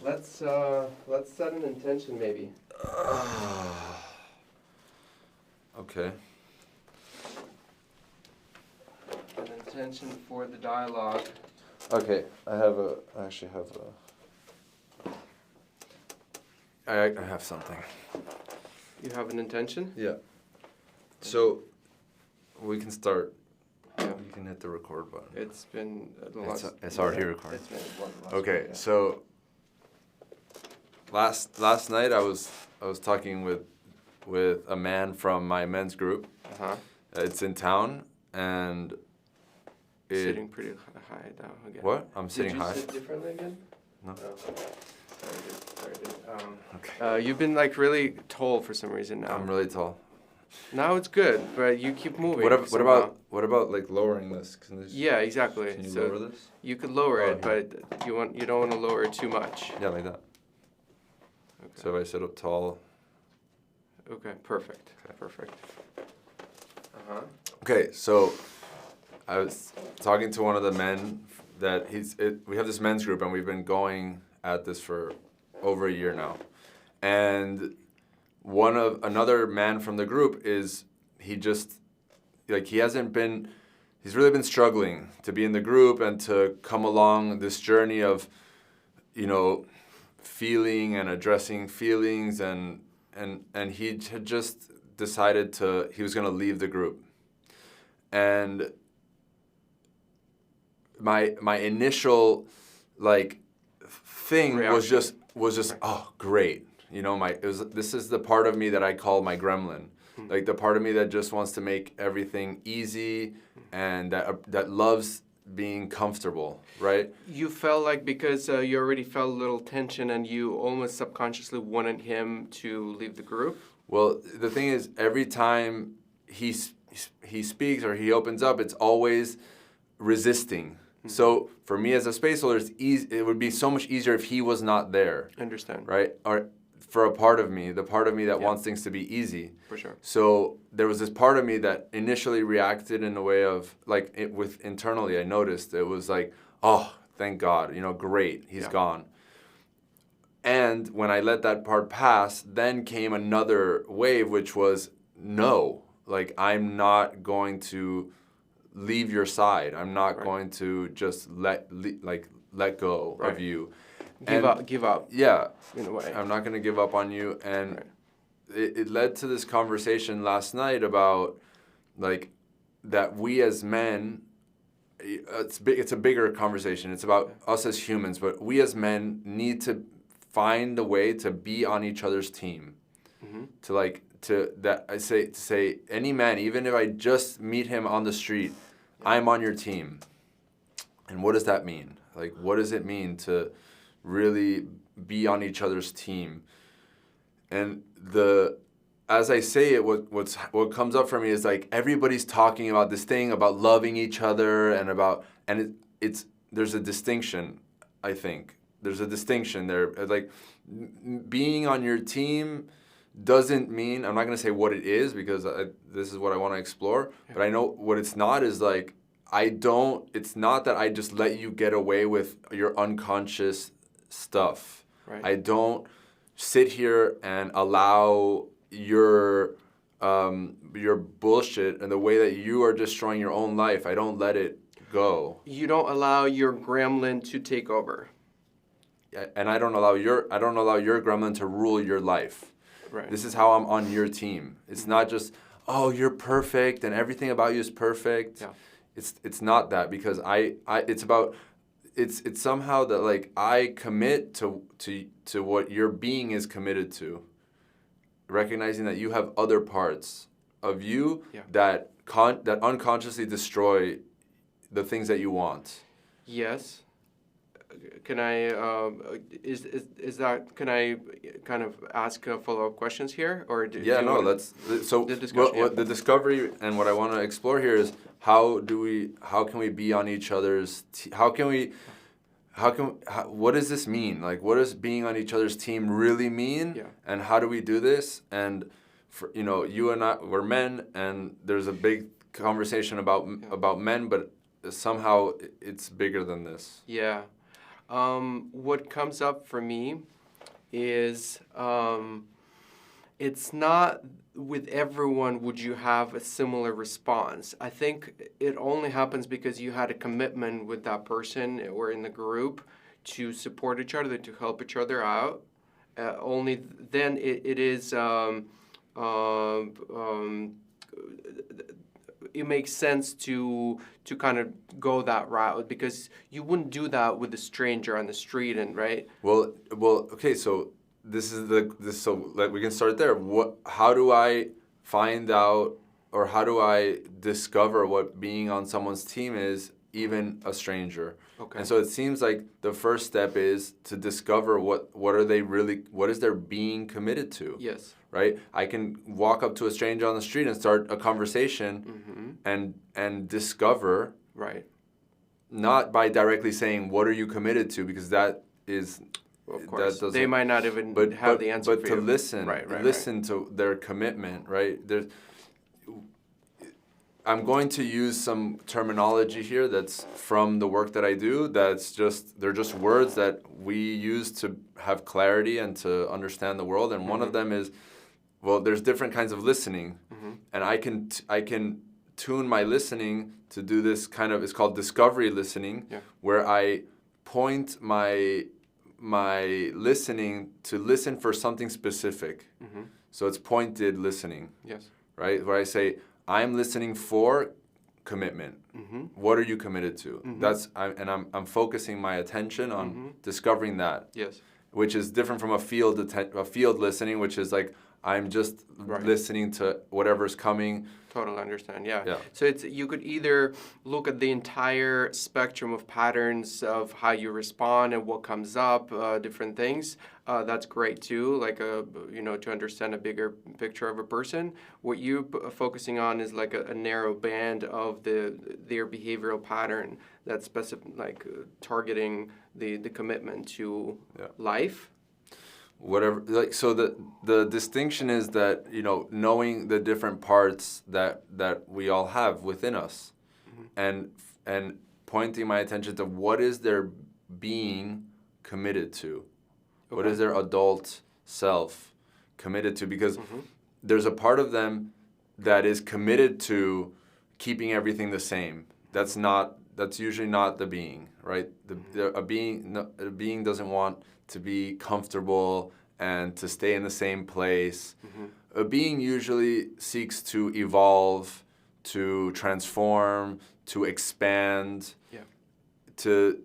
Let's set an intention maybe. Okay. An intention for the dialogue. Okay, I actually have I have something. You have an intention? Yeah. So, we can start. Yeah. You can hit the record button. It's been It's already recorded. It's been Okay, so last night I was talking with a man from my men's group. Uh-huh. It's in town, and Sitting pretty high down again. What? I'm sitting high. Did you sit differently again? No. Sorry, dude. Okay. You've been like really tall for some reason now. I'm really tall. Now it's good, but you keep moving. What about like lowering this? Yeah, exactly. Can you So lower this? you could lower it, here. but you don't want to lower it too much. Yeah, like that. Okay. So if I sit up tall. Okay, perfect. Perfect. Uh-huh. Okay, so I was talking to one of the men that we have this men's group, and we've been going at this for over a year now. And another man from the group he's really been struggling to be in the group and to come along this journey of, feeling and addressing feelings, and he had just decided he was going to leave the group. And my initial thing Reaction. was just oh great, this is the part of me that I call my gremlin, like the part of me that just wants to make everything easy and that loves being comfortable, right? You felt like because you already felt a little tension and you almost subconsciously wanted him to leave the group? Well, the thing is, every time he speaks or he opens up, it's always resisting. So for me as a space holder, it would be so much easier if he was not there. Understand. Right? Or for the part of me that wants things to be easy. For sure. So there was this part of me that initially reacted in a way of internally I noticed it was like, oh, thank God, great, he's gone. And when I let that part pass, then came another wave, which was no, I'm not going to leave your side. I'm not going to just let go of you. Give up. Yeah. In a way. I'm not going to give up on you. And it led to this conversation last night about that we as men, it's a bigger conversation. It's about us as humans, but we as men need to find a way to be on each other's team. Mm-hmm. To say any man, even if I just meet him on the street, I'm on your team. And what does that mean? What does it mean to really be on each other's team? And as I say it, what comes up for me is everybody's talking about this thing about loving each other and there's a distinction. I think there's a distinction there. Being on your team doesn't mean, I'm not going to say what it is because this is what I want to explore, but I know what it's not is it's not that I just let you get away with your unconscious stuff. Right. I don't sit here and allow your bullshit and the way that you are destroying your own life. I don't let it go. You don't allow your gremlin to take over. And I don't allow your gremlin to rule your life. Right. This is how I'm on your team. It's not just, oh, you're perfect and everything about you is perfect. Yeah. It's not that, because it's somehow that I commit to what your being is committed to. Recognizing that you have other parts of you that unconsciously destroy the things that you want. Yes. Can I can I kind of ask follow-up questions here, or the discussion, the discovery and what I want to explore here is how can we be on each other's what does this mean? What does being on each other's team really mean? Yeah. And how do we do this? And for, you and I, we're men, and there's a big conversation about men, but somehow it's bigger than this. Yeah. What comes up for me is it's not with everyone would you have a similar response. I think it only happens because you had a commitment with that person or in the group to support each other, to help each other out. Only then it is it makes sense to kind of go that route, because you wouldn't do that with a stranger on the street, and right. Well, okay. So so like we can start there. How do I find out, or how do I discover what being on someone's team is, even a stranger? Okay. And so it seems like the first step is to discover what is their being committed to. Yes. Right? I can walk up to a stranger on the street and start a conversation, and discover, Right. not by directly saying what are you committed to, because that is, Of course. that doesn't, They might not even have the answer but for to you. listen, Right. listen to their commitment, right? I'm going to use some terminology here that's from the work that I do. They're just words that we use to have clarity and to understand the world. And one of them is, well, there's different kinds of listening, and I can tune my listening to do this kind of, it's called discovery listening, where I point my listening to listen for something specific. So it's pointed listening. Yes. Right? Where I say, I'm listening for commitment. What are you committed to? I'm focusing my attention on discovering that. Yes. Which is different from a field listening, which is like, I'm just listening to whatever's coming. Totally understand. Yeah. Yeah. So you could either look at the entire spectrum of patterns of how you respond and what comes up, different things. That's great too. Like to understand a bigger picture of a person. What you're focusing on is like a narrow band of their behavioral pattern that's targeting the commitment to life. Whatever, like, so the distinction is that, knowing the different parts that we all have within us, and pointing my attention to what is their being committed to, what is their adult self committed to, because there's a part of them that is committed to keeping everything the same. That's usually not the being, right? A being doesn't want to be comfortable and to stay in the same place. A being usually seeks to evolve, to transform, to expand, to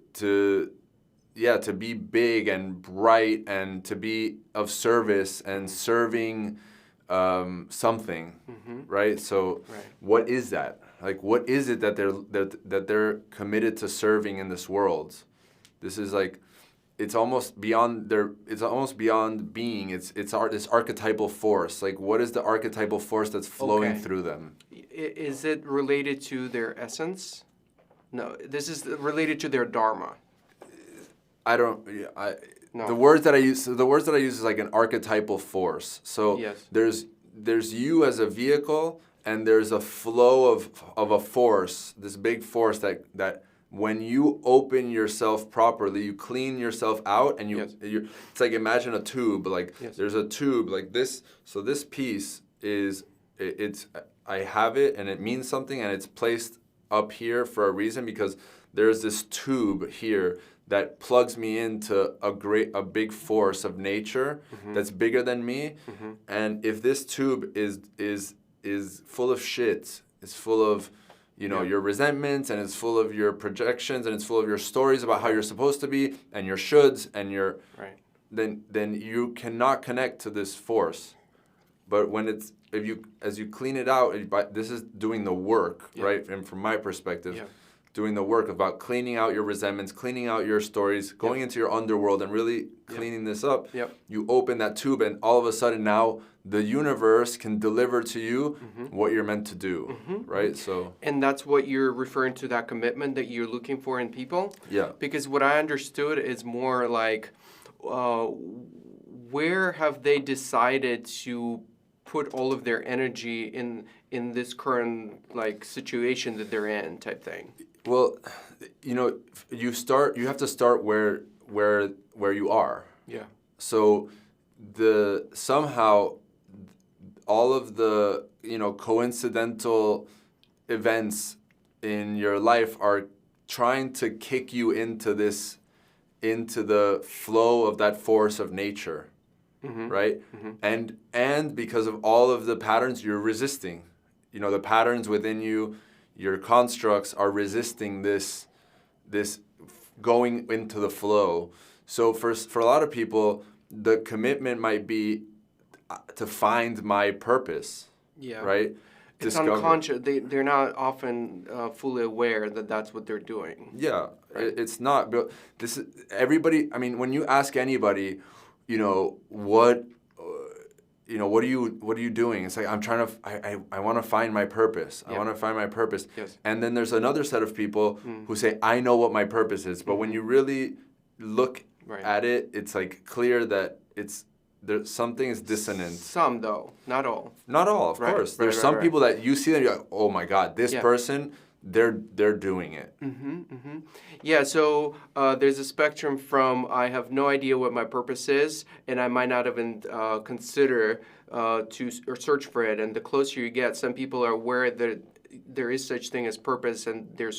be big and bright, and to be of service and serving something, right? So, what is that? Like, what is it that they're committed to serving in this world? This is like, it's almost beyond being. It's this archetypal force. Like, what is the archetypal force that's flowing through them? Is it related to their essence? No, this is related to their dharma. No. The words that I use is like an archetypal force. So there's you as a vehicle, and there's a flow of a force, this big force that when you open yourself properly, you clean yourself out, and it's like, imagine a tube, like there's a tube like this. So this piece I have it, and it means something, and it's placed up here for a reason, because there's this tube here that plugs me into a big force of nature that's bigger than me. And if this tube is full of shit, it's full of your resentments, and it's full of your projections, and it's full of your stories about how you're supposed to be, and your shoulds, and your then you cannot connect to this force. But as you clean it out, this is doing the work, right? And from my perspective, doing the work about cleaning out your resentments, cleaning out your stories, going into your underworld, and really cleaning this up. You open that tube, and all of a sudden now the universe can deliver to you what you're meant to do, right? So, and that's what you're referring to, that commitment that you're looking for in people? Yeah. Because what I understood is more like, where have they decided to put all of their energy in this current situation that they're in, type thing? Well, you have to start where where you are. Yeah. So somehow all of the coincidental events in your life are trying to kick you into the flow of that force of nature, right? And because of all of the patterns you're resisting, the patterns within you, your constructs are resisting this going into the flow. So for a lot of people, the commitment might be to find my purpose. Yeah. Right? It's unconscious. They're not often fully aware that that's what they're doing. Yeah, right? It's not. But this is everybody. I mean, when you ask anybody, what are you doing? It's like I'm trying to. I want to find my purpose. Yeah. I want to find my purpose. Yes. And then there's another set of people who say, I know what my purpose is. But when you really look at it, it's like clear that something is dissonant. Some, though, not all. Not all, of course. There's some people that you see and you're like, oh my God, this person, they're doing it. Yeah, so there's a spectrum from I have no idea what my purpose is, and I might not even consider to or search for it. And the closer you get, some people are aware that there is such thing as purpose, and they're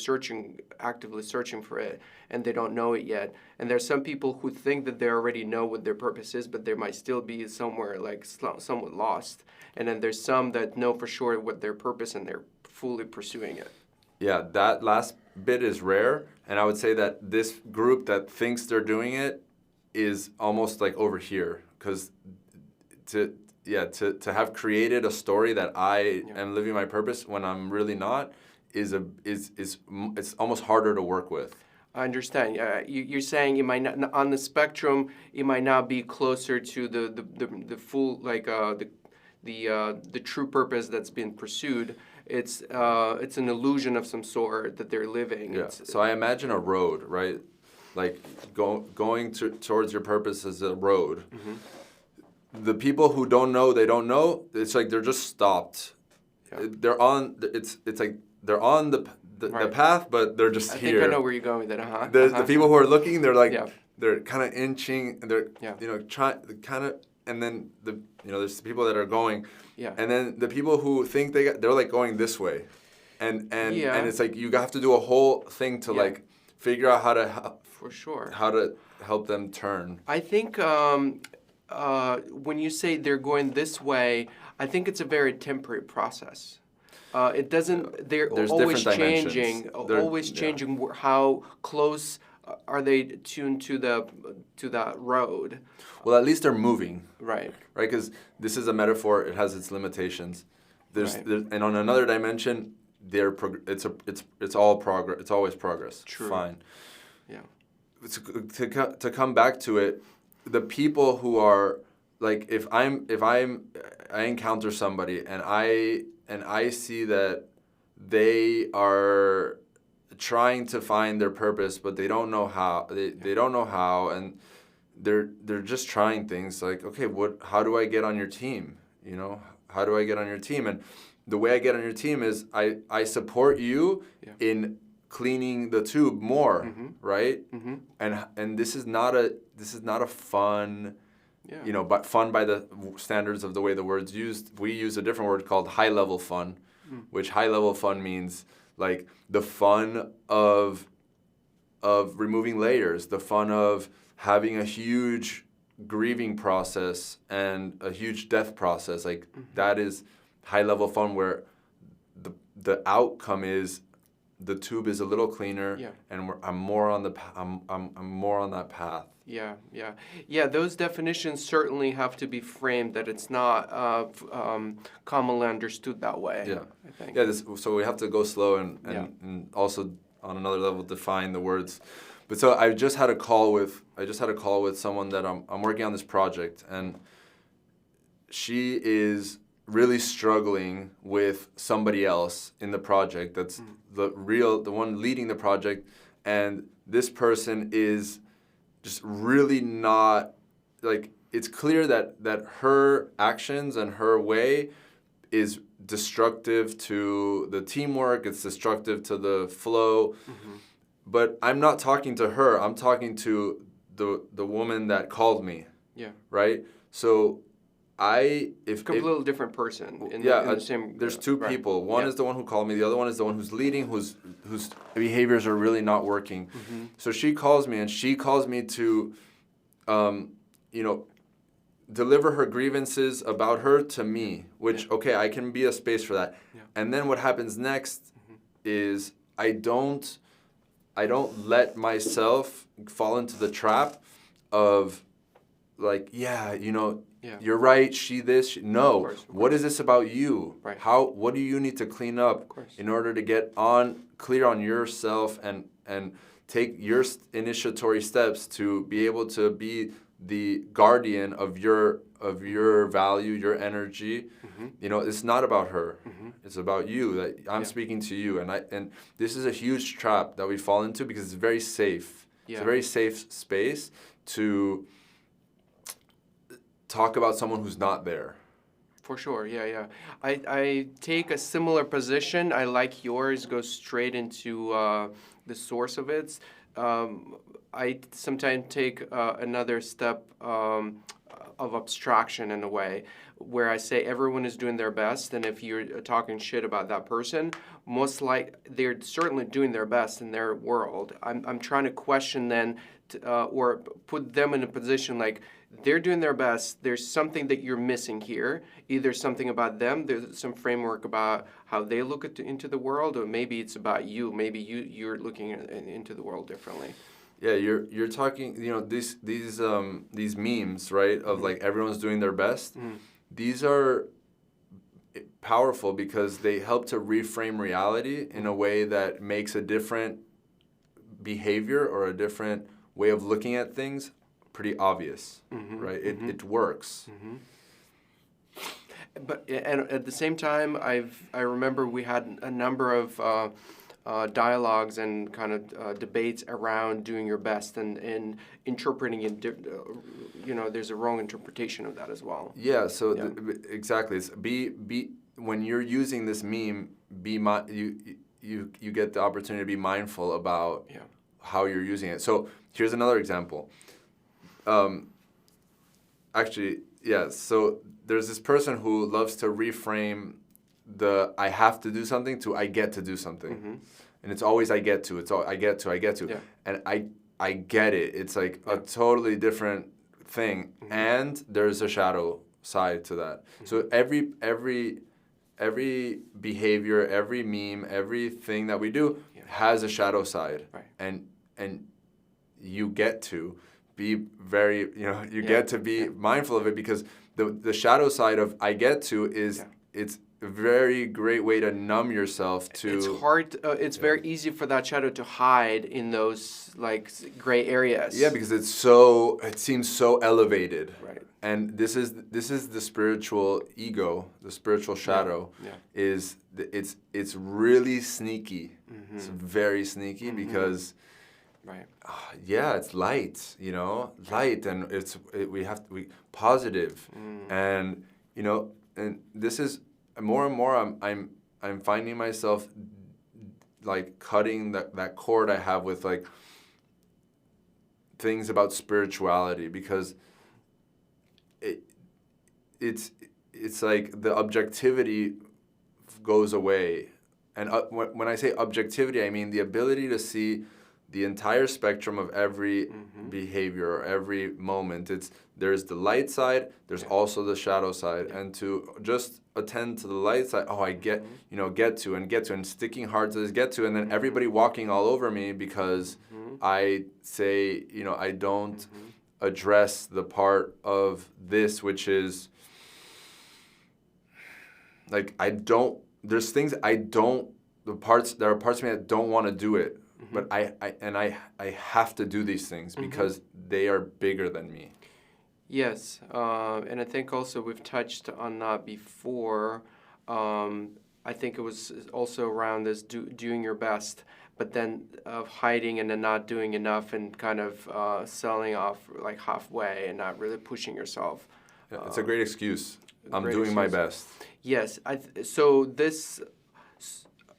actively searching for it, and they don't know it yet. And there's some people who think that they already know what their purpose is, but they might still be somewhere like somewhat lost. And then there's some that know for sure what their purpose, and they're fully pursuing it. Yeah, that last bit is rare, and I would say that this group that thinks they're doing it is almost like over here, because to have created a story that I am living my purpose when I'm really not is it's almost harder to work with. I understand. You're saying it might not on the spectrum. It might not be closer to the full the true purpose that's been pursued. It's an illusion of some sort that they're living. Yeah. So I imagine a road, right? Like going towards your purpose is a road. The people who don't know, they don't know. It's like they're just stopped. Yeah. They're on. It's like they're on the path, but they're just here. I think I know where you're going with that. The people who are looking, they're like they're kind of inching. They're trying kind of, and then there's the people that are going. Yeah. And then the people who think they're like going this way, and it's like you have to do a whole thing to like figure out how to help them turn. I think when you say they're going this way, I think it's a very temporary process. It doesn't. They're always changing. Always changing. How close are they tuned to that road? Well, at least they're moving. Right. Right, because this is a metaphor. It has its limitations. And on another dimension, it's all progress. It's always progress. True. Fine. Yeah. To come back to it, the people who are like, if I encounter somebody and I see that they are trying to find their purpose, but they don't know how. They don't know how, and they're just trying things like, okay, how do I get on your team? How do I get on your team? And the way I get on your team is I support you in cleaning the tube more, right? And this is not a fun, but fun by the standards of the way the word's used. We use a different word called high level fun, which high level fun means like the fun of removing layers, the fun of having a huge grieving process and a huge death process. Like that is high level fun, where the outcome is the tube is a little cleaner, and I'm more on that path. Yeah. Those definitions certainly have to be framed that it's not commonly understood that way. Yeah, I think. Yeah. So we have to go slow and also on another level define the words. But so I just had a call with someone that I'm working on this project, and she is really struggling with somebody else in the project that's the one leading the project, and this person is just really not, like, it's clear that her actions and her way is destructive to the teamwork, it's destructive to the flow. But I'm not talking to her, I'm talking to the woman that called me. Yeah. Right. So if completely different person in the same. There's two right. people. One is the one who called me. The other one is the one who's leading, whose behaviors are really not working. Mm-hmm. So she calls me, and she calls me to, you know, deliver her grievances about her to me. Which okay, I can be a space for that. Yeah. And then what happens next is I don't let myself fall into the trap of like, you're right, no. Of course. What is this about you? Right. What do you need to clean up in order to get clear on yourself and take your initiatory steps to be able to be the guardian of your value, your energy. Mm-hmm. It's not about her. Mm-hmm. It's about you, that I'm speaking to you, and this is a huge trap that we fall into because it's very safe. Yeah. It's a very safe space to talk about someone who's not there. For sure, yeah. I take a similar position. I like yours, go straight into the source of it. I sometimes take another step of abstraction in a way, where I say everyone is doing their best, and if you're talking shit about that person, most they're certainly doing their best in their world. I'm trying to question then, or put them in a position like, they're doing their best. There's something that you're missing here. Either something about them, there's some framework about how they look into the world, or maybe it's about you. Maybe you're looking into the world differently. Yeah, you're talking. These memes, right? Of like everyone's doing their best. Mm-hmm. These are powerful because they help to reframe reality in a way that makes a different behavior or a different way of looking at things pretty obvious, right? It works. But and at the same time, I remember we had a number of dialogues and kind of debates around doing your best and interpreting it. There's a wrong interpretation of that as well. Yeah. So exactly, it's be when you're using this meme, you get the opportunity to be mindful about how you're using it. So here's another example. So there's this person who loves to reframe the I have to do something to I get to do something. Mm-hmm. And it's always I get to. It's all I get to. Yeah. And I get it. It's like a totally different thing. Mm-hmm. And there's a shadow side to that. Mm-hmm. So every behavior, every meme, everything that we do has a shadow side. Right. And you get to be very, get to be mindful of it, because the shadow side of I get to is it's a very great way to numb yourself to. It's hard. It's very easy for that shadow to hide in those like gray areas. Yeah, because it seems so elevated. Right. And this is the spiritual ego, the spiritual shadow. Yeah. It's really sneaky. Mm-hmm. It's very sneaky because. Right. It's light, light, and we have to be positive, and and this is more and more. I'm finding myself like cutting that cord I have with like things about spirituality, because it's like the objectivity goes away, and when I say objectivity, I mean the ability to see the entire spectrum of every behavior or every moment. There's the light side, there's also the shadow side, and to just attend to the light side, I get to, and sticking hard to this get to, and then everybody walking all over me because I say, I don't address the part of this, which is like there's things there are parts of me that don't want to do it. But I have to do these things because they are bigger than me. Yes, and I think also we've touched on that before. I think it was also around this doing your best, but then hiding and then not doing enough and kind of selling off like halfway and not really pushing yourself. Yeah, it's a great excuse. I'm doing my best. Yes, so this.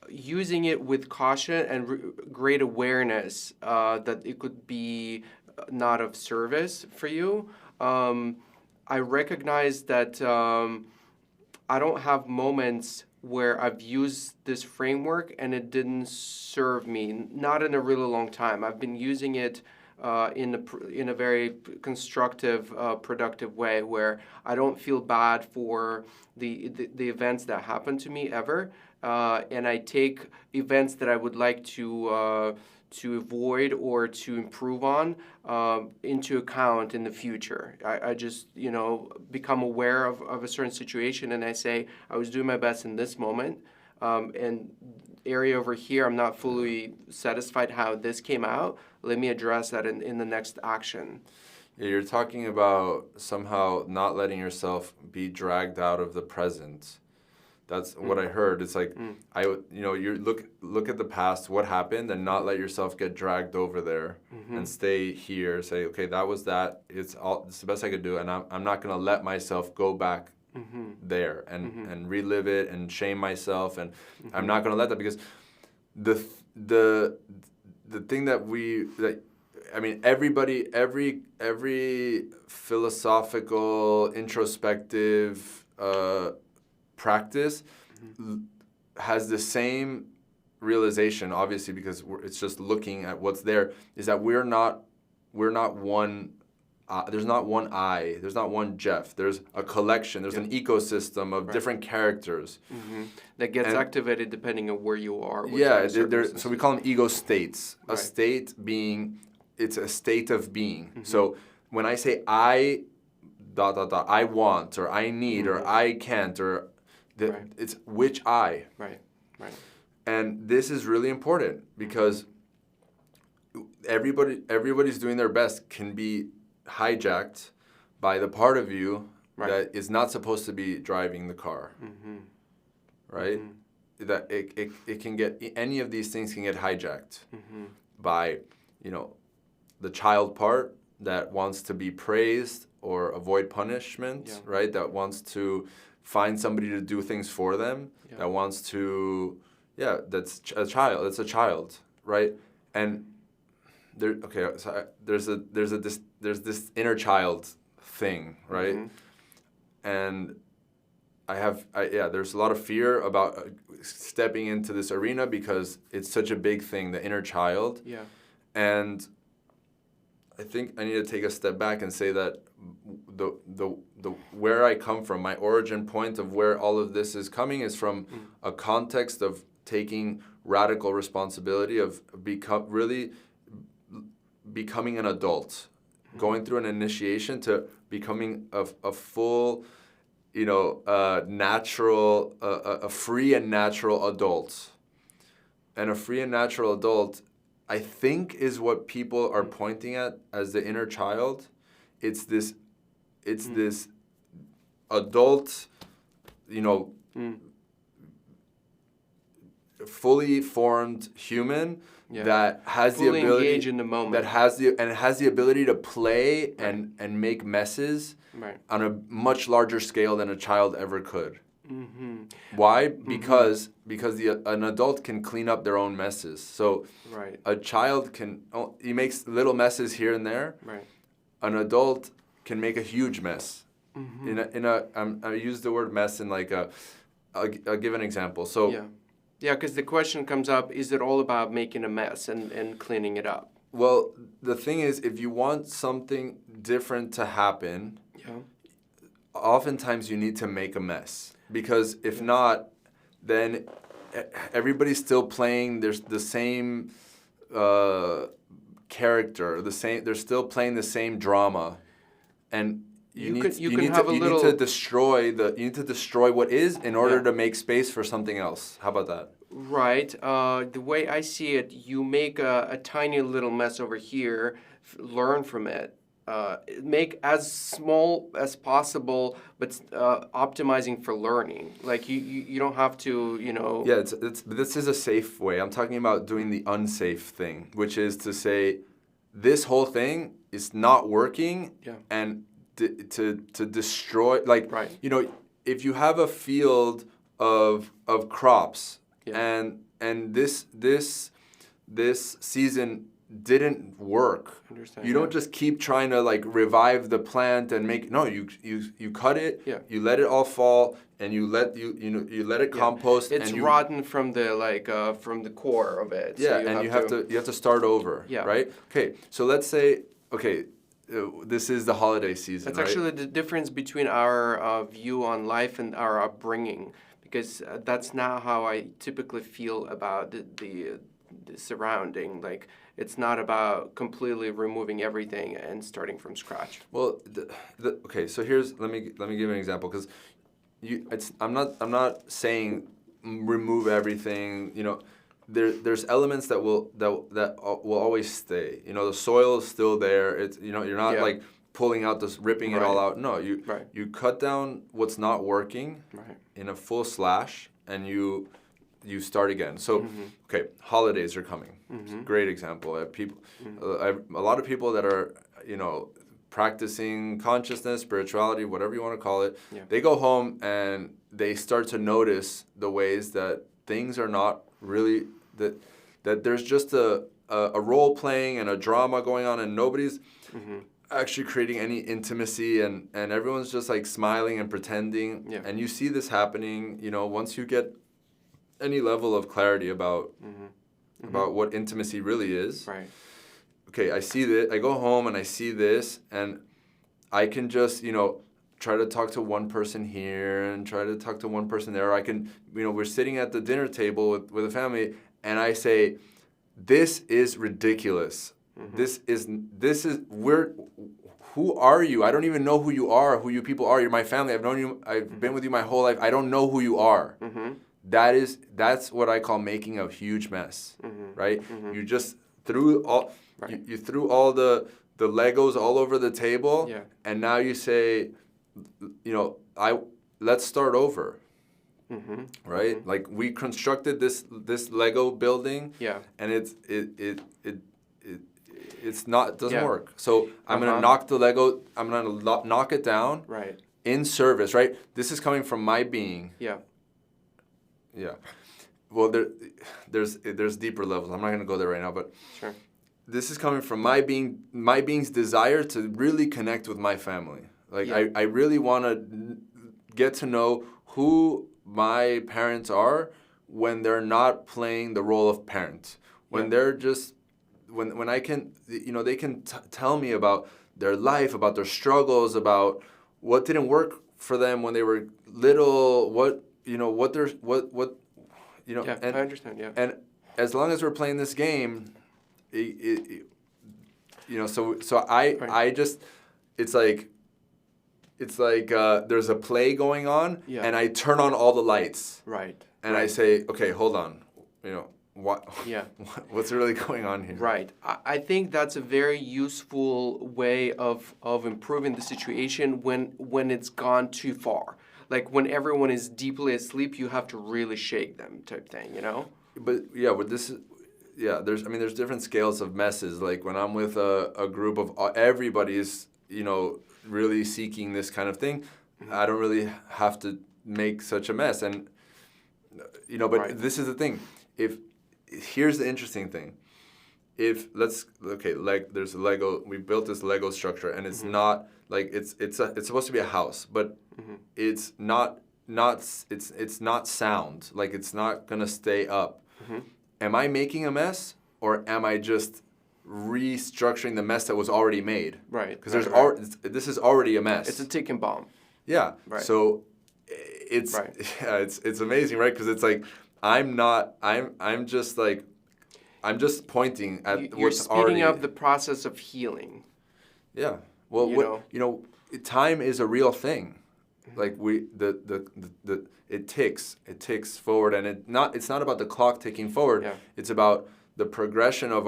Using it with caution and great awareness that it could be not of service for you. I recognize that I don't have moments where I've used this framework and it didn't serve me, not in a really long time. I've been using it in a very constructive, productive way where I don't feel bad for the events that happen to me ever, and I take events that I would like to avoid or to improve on into account in the future. I just, become aware of a certain situation and I say, I was doing my best in this moment. And area over here, I'm not fully satisfied how this came out. Let me address that in the next action. Yeah, you're talking about somehow not letting yourself be dragged out of the present. That's what I heard. It's like you look at the past, what happened, and not let yourself get dragged over there, and stay here. Say, okay, that was that. It's the best I could do, and I'm not gonna let myself go back there and relive it and shame myself, and I'm not gonna let that, because the thing that every philosophical, introspective practice has the same realization, obviously, because it's just looking at what's there, is that we're not one. There's not one I. There's not one Jeff. There's a collection. There's an ecosystem of different characters that gets activated depending on where you are. So we call them ego states. A state being, it's a state of being. So when I say I, ... I want, or I need, or I can't, or it's which I. Right. And this is really important because everybody's doing their best can be hijacked by the part of you that is not supposed to be driving the car. Right? That it can get, any of these things can get hijacked by, the child part that wants to be praised or avoid punishment, right? That wants to find somebody to do things for them, that wants to, that's a child, right? And there's this inner child thing, right? And there's a lot of fear about stepping into this arena because it's such a big thing, the inner child. Yeah. And I think I need to take a step back and say that the where I come from, my origin point of where all of this is coming is from a context of taking radical responsibility of really becoming an adult, going through an initiation to becoming a full, natural, a free and natural adult. And a free and natural adult, I think, is what people are pointing at as the inner child. It's this adult, fully formed human that has fully the ability, engage in the moment, that has the ability to play and make messes on a much larger scale than a child ever could. Why? Because an adult can clean up their own messes. So a child he makes little messes here and there. An adult can make a huge mess. I use the word mess in I'll give an example. So because the question comes up: is it all about making a mess and cleaning it up? Well, the thing is, if you want something different to happen, oftentimes you need to make a mess. Because if not, then everybody's still playing. There's the same character, they're still playing the same drama, and you need to destroy what is in order to make space for something else. How about that? Right. The way I see it, you make a tiny little mess over here, learn from it. Make as small as possible, but optimizing for learning. Like you don't have to, Yeah, this is a safe way. I'm talking about doing the unsafe thing, which is to say, this whole thing is not working, and to destroy. If you have a field of crops, and this season didn't work. Understand, You don't just keep trying to like revive the plant and make you cut it, you let it all fall, and you let it compost. It's and rotten from the core of it. Yeah, so and you have to start over. Yeah. Right. Okay. So let's say this is the holiday season. That's right? actually the difference between our view on life and our upbringing, because that's not how I typically feel about the surrounding. Like, it's not about completely removing everything and starting from scratch. Well, okay. So let me give you an example, because I'm not saying remove everything. There's elements that will always stay. The soil is still there. It's you're not like pulling out this, ripping it all out. No, you cut down what's not working in a full slash, and you start again. So okay, holidays are coming. Great example. A lot of people that are practicing consciousness, spirituality, whatever you want to call it, they go home and they start to notice the ways that things are not really that there's just a role playing and a drama going on, and nobody's actually creating any intimacy, and everyone's just like smiling and pretending. And you see this happening, once you get any level of clarity about what intimacy really is. Right. Okay, I see that. I go home and I see this, and I can just, try to talk to one person here and try to talk to one person there. I can, we're sitting at the dinner table with a family, and I say, this is ridiculous. Who are you? I don't even know who you are, who you people are. You're my family. I've known you. I've been with you my whole life. I don't know who you are. That's what I call making a huge mess, right? You just threw all, you threw all the Legos all over the table, and now you say, let's start over. Right? Like, we constructed this Lego building, and it doesn't work. So I'm gonna knock the Lego. I'm gonna knock it down. Right. In service, right? This is coming from my being. Yeah. Well, there's deeper levels. I'm not gonna go there right now, but sure. This is coming from my being's desire to really connect with my family. Like, I really want to get to know who my parents are when they're not playing the role of parent. When they're just, when I can, they can tell me about their life, about their struggles, about what didn't work for them when they were little, and I understand, And as long as we're playing this game, I just, it's like there's a play going on, and I turn on all the lights. Right. And I say, okay, hold on. What's really going on here? Right. I think that's a very useful way of improving the situation when it's gone too far. Like, when everyone is deeply asleep, you have to really shake them, type thing, But this is, there's different scales of messes. Like, when I'm with a group of everybody's, really seeking this kind of thing, I don't really have to make such a mess. And, but this is the thing. Here's the interesting thing. There's a Lego, we built this Lego structure, and it's not, like, it's supposed to be a house, but it's not sound. Like, it's not gonna stay up. Am I making a mess, or am I just restructuring the mess that was already made? Right. Because this is already a mess. It's a ticking bomb. Yeah. Right. So it's amazing, right? Because it's like, I'm just pointing at You're what's already. speeding up the process of healing. Yeah. Well, time is a real thing. Like, it ticks forward, and it's not about the clock ticking forward. Yeah. It's about the progression of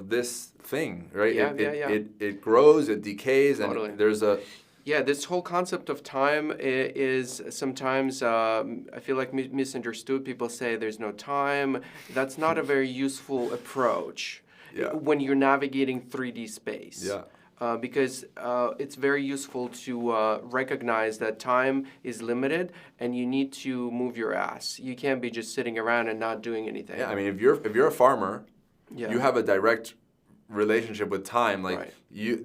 this thing, right? It grows, it decays, totally. And there's a. Yeah, this whole concept of time is sometimes, I feel like, misunderstood. People say there's no time. That's not a very useful approach when you're navigating 3D space. Yeah. Because it's very useful to recognize that time is limited, and you need to move your ass. You can't be just sitting around and not doing anything. Yeah, I mean, if you're a farmer, Yeah. You have a direct relationship with time. Like Right.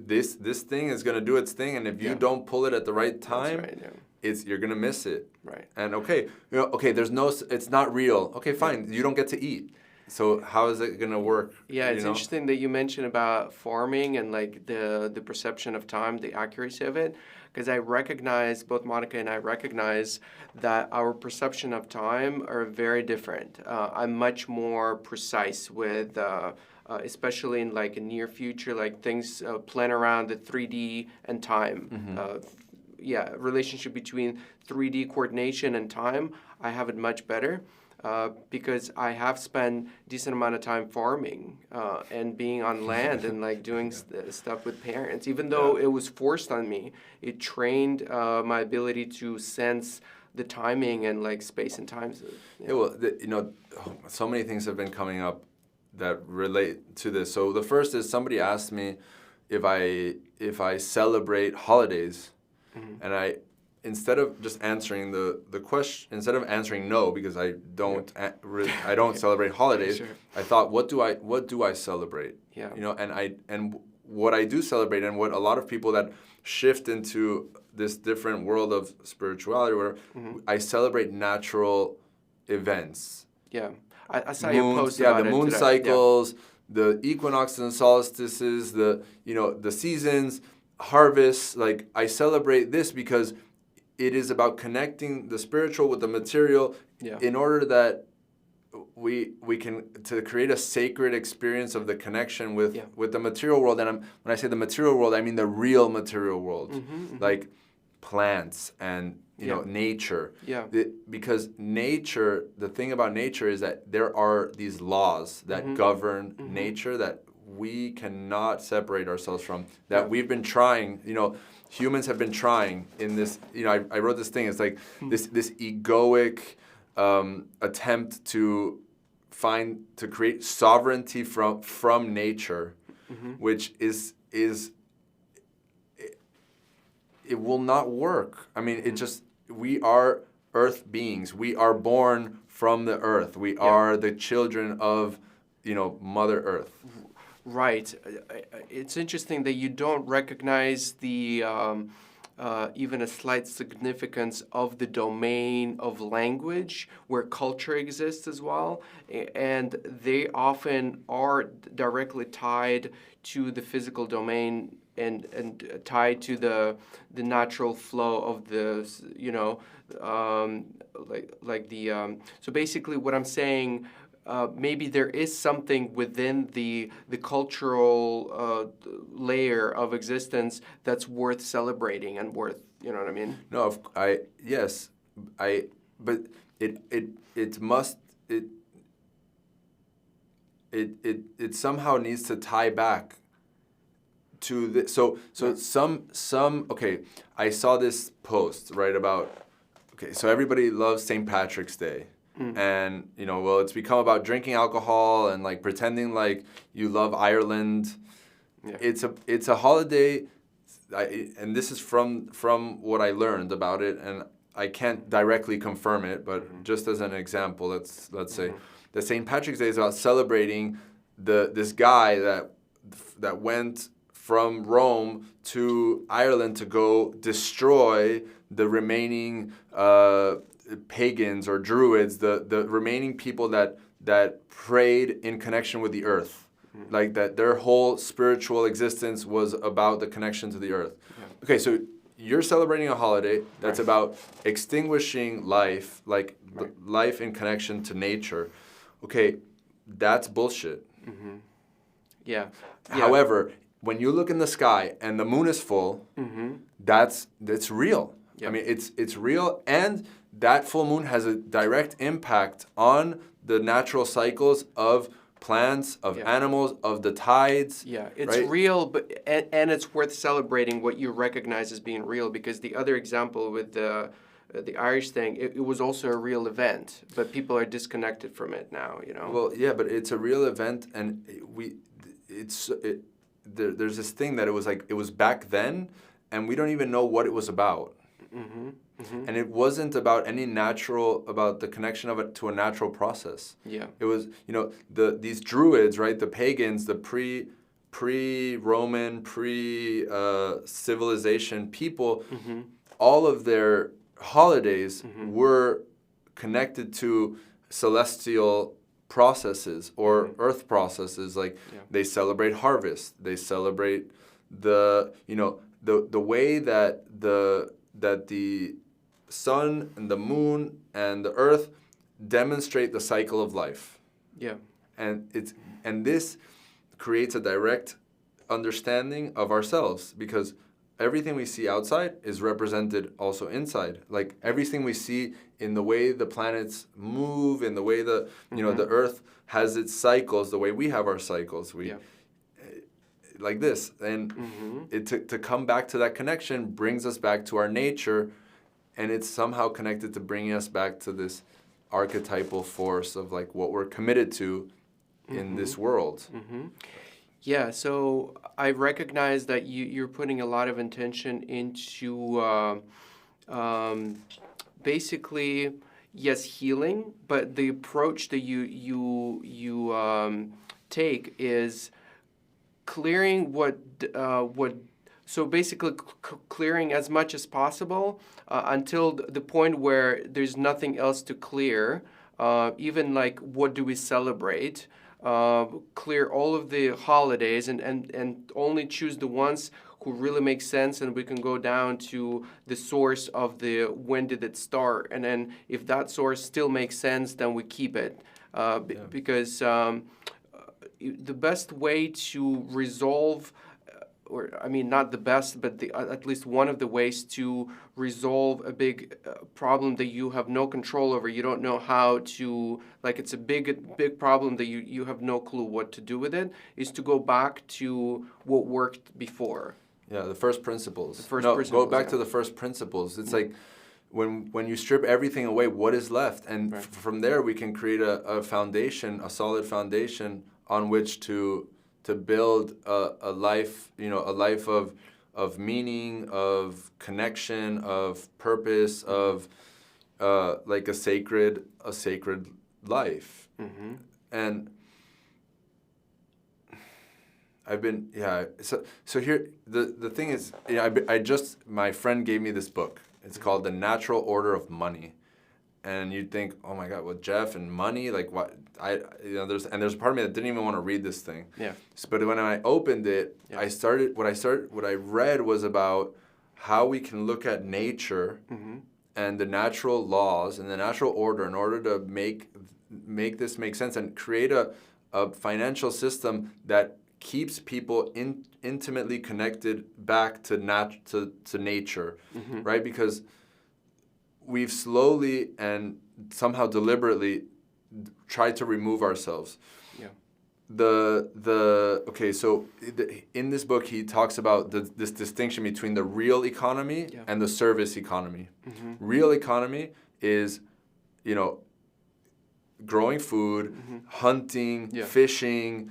this thing is gonna do its thing, and if you Yeah. don't pull it at the right time, That's right, yeah. you're gonna miss it. Right. And there's it's not real. Okay, fine. You don't get to eat. So how is it gonna work? Yeah, it's interesting that you mentioned about farming and like the perception of time, the accuracy of it, because I recognize, both Monica and I recognize that our perception of time are very different. I'm much more precise with, especially in like a near future, like things plan around the 3D and time. Relationship between 3D coordination and time, I have it much better. Because I have spent decent amount of time farming and being on land and like doing stuff with parents. Even though it was forced on me, it trained my ability to sense the timing and like space and time. So many things have been coming up that relate to this. So the first is somebody asked me if I celebrate holidays, and instead of just answering the question, instead of answering no, because I don't celebrate holidays, Sure. I thought, what do I celebrate? Yeah. And what I do celebrate, and what a lot of people that shift into this different world of spirituality, where I celebrate natural events. Yeah, I saw your post the about it moon today. cycles, the equinoxes and solstices, the seasons, harvests. Like, I celebrate this because it is about connecting the spiritual with the material in order that we can to create a sacred experience of the connection with the material world. And when I say the material world, I mean the real material world, like plants and nature. Yeah. Because nature, the thing about nature is that there are these laws that govern nature that we cannot separate ourselves from. That we've been trying, humans have been trying in this, I wrote this thing, it's like this egoic attempt to create sovereignty from nature, which is it will not work. I mean, we are earth beings. We are born from the earth. We are the children of, Mother Earth. Right. It's interesting that you don't recognize the even a slight significance of the domain of language where culture exists as well. And they often are directly tied to the physical domain and tied to the natural flow of the, so basically what I'm saying, maybe there is something within the cultural layer of existence that's worth celebrating and worth, you know what I mean? No, but it somehow needs to tie back to the okay, I saw this post, right, about, okay, so everybody loves St. Patrick's Day. And, it's become about drinking alcohol and like pretending like you love Ireland. Yeah. It's a holiday, and this is from what I learned about it, and I can't directly confirm it, but just as an example, let's say that St. Patrick's Day is about celebrating this guy that went from Rome to Ireland to go destroy the remaining pagans or druids, the remaining people that prayed in connection with the earth, like that their whole spiritual existence was about the connection to the earth. Okay, so you're celebrating a holiday that's about extinguishing life, like life in connection to nature. Okay, that's bullshit. Yeah. However, when you look in the sky and the moon is full, that's real. I mean, it's real, and that full moon has a direct impact on the natural cycles of plants, of animals, of the tides. Yeah, it's real, but and it's worth celebrating what you recognize as being real, because the other example with the Irish thing, it was also a real event, but people are disconnected from it now, Well, yeah, but it's a real event, and there's this thing that it was back then, and we don't even know what it was about. Mm-hmm. Mm-hmm. And it wasn't about about the connection of it to a natural process. Yeah. It was, these druids, right? The pagans, the pre-Roman, civilization people, Mm-hmm. all of their holidays Mm-hmm. were connected to celestial processes or earth processes. Like they celebrate harvest, they celebrate the way that the sun and the moon and the earth demonstrate the cycle of life. Yeah. And this creates a direct understanding of ourselves, because everything we see outside is represented also inside. Like everything we see in the way the planets move, in the way the earth has its cycles, the way we have our cycles, like this. And to come back to that connection brings us back to our nature, and it's somehow connected to bringing us back to this archetypal force of like what we're committed to in this world. Yeah, so I recognize that you're putting a lot of intention into basically, yes, healing, but the approach that you take is clearing what so basically clearing as much as possible until the point where there's nothing else to clear. Even like, what do we celebrate? Clear all of the holidays and only choose the ones who really make sense, and we can go down to the source of the when did it start, and then if that source still makes sense, then we keep it. Because the best way to resolve, or I mean, not the best, but at least one of the ways to resolve a big problem that you have no control over, you don't know how to, like it's a big problem that you have no clue what to do with it, is to go back to what worked before. Yeah, the first principles. Go back to the first principles. It's like when you strip everything away, what is left? And from there, we can create a foundation, a solid foundation on which to build a life, a life of meaning, of connection, of purpose, of like a sacred life. And I've been so here the thing is, my friend gave me this book. It's called The Natural Order of Money. And you'd think, oh my God, well, Jeff and money, like what? There's a part of me that didn't even want to read this thing. Yeah. But when I opened it, what I read was about how we can look at nature and the natural laws and the natural order in order to make this make sense and create a financial system that keeps people intimately connected back to nature, right? Because we've slowly and somehow deliberately tried to remove ourselves. Yeah. In this book he talks about this distinction between the real economy and the service economy. Real economy is, growing food, hunting, fishing,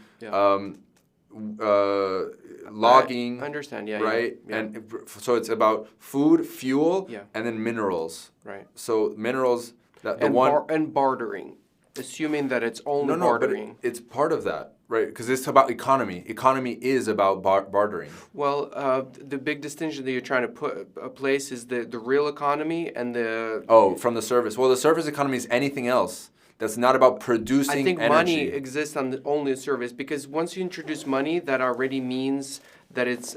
logging. I understand, right? Yeah. And so it's about food, fuel, and then minerals. Right. So minerals, and bartering, assuming that it's only bartering. But it's part of that, right? Because it's about economy. Economy is about bartering. Well, the big distinction that you're trying to place is the real economy and the... Oh, from the service. Well, the service economy is anything else that's not about producing energy. I think money exists on only a service, because once you introduce money, that already means that it's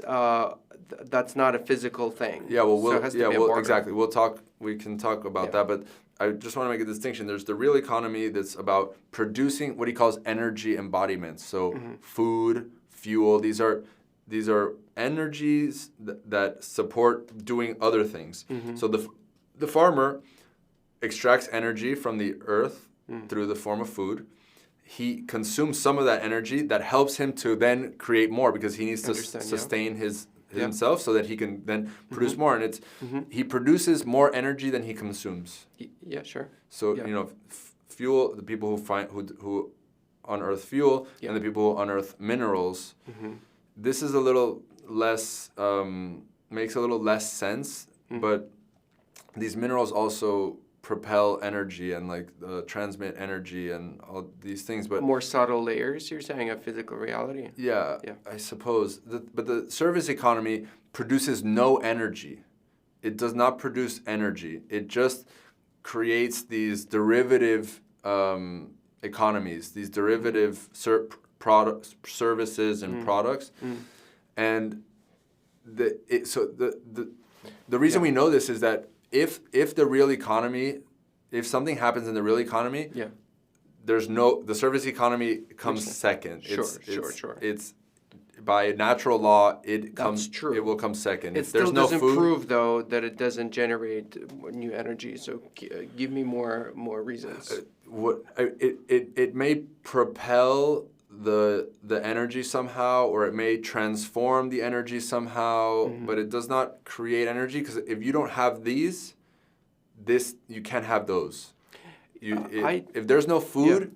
that's not a physical thing. Yeah, well, so it has to be a barter. Exactly. We can talk about that, but I just want to make a distinction. There's the real economy that's about producing what he calls energy embodiments. So food, fuel, these are energies that support doing other things. So the farmer extracts energy from the earth through the form of food. He consumes some of that energy that helps him to then create more, because he needs to sustain himself so that he can then produce more. And it's he produces more energy than he consumes. Yeah, sure. So fuel, the people who unearth fuel and the people who unearth minerals. This is a little less makes a little less sense, but these minerals also propel energy and like transmit energy and all these things. But More subtle layers, you're saying, of physical reality. yeah, Yeah. I suppose. But the service economy produces no energy. It does not produce energy. It just creates these derivative economies, these derivative services and products. And the reason we know this is that if the real economy, if something happens in the real economy, Yeah. the service economy comes second. Sure. It's by natural law, That's true. it will come second. It If still there's no doesn't food, prove, though, that it doesn't generate new energy. So give me more reasons. it may propel the energy somehow, or it may transform the energy somehow, but it does not create energy, because if you don't have this you can't have those. If there's no food,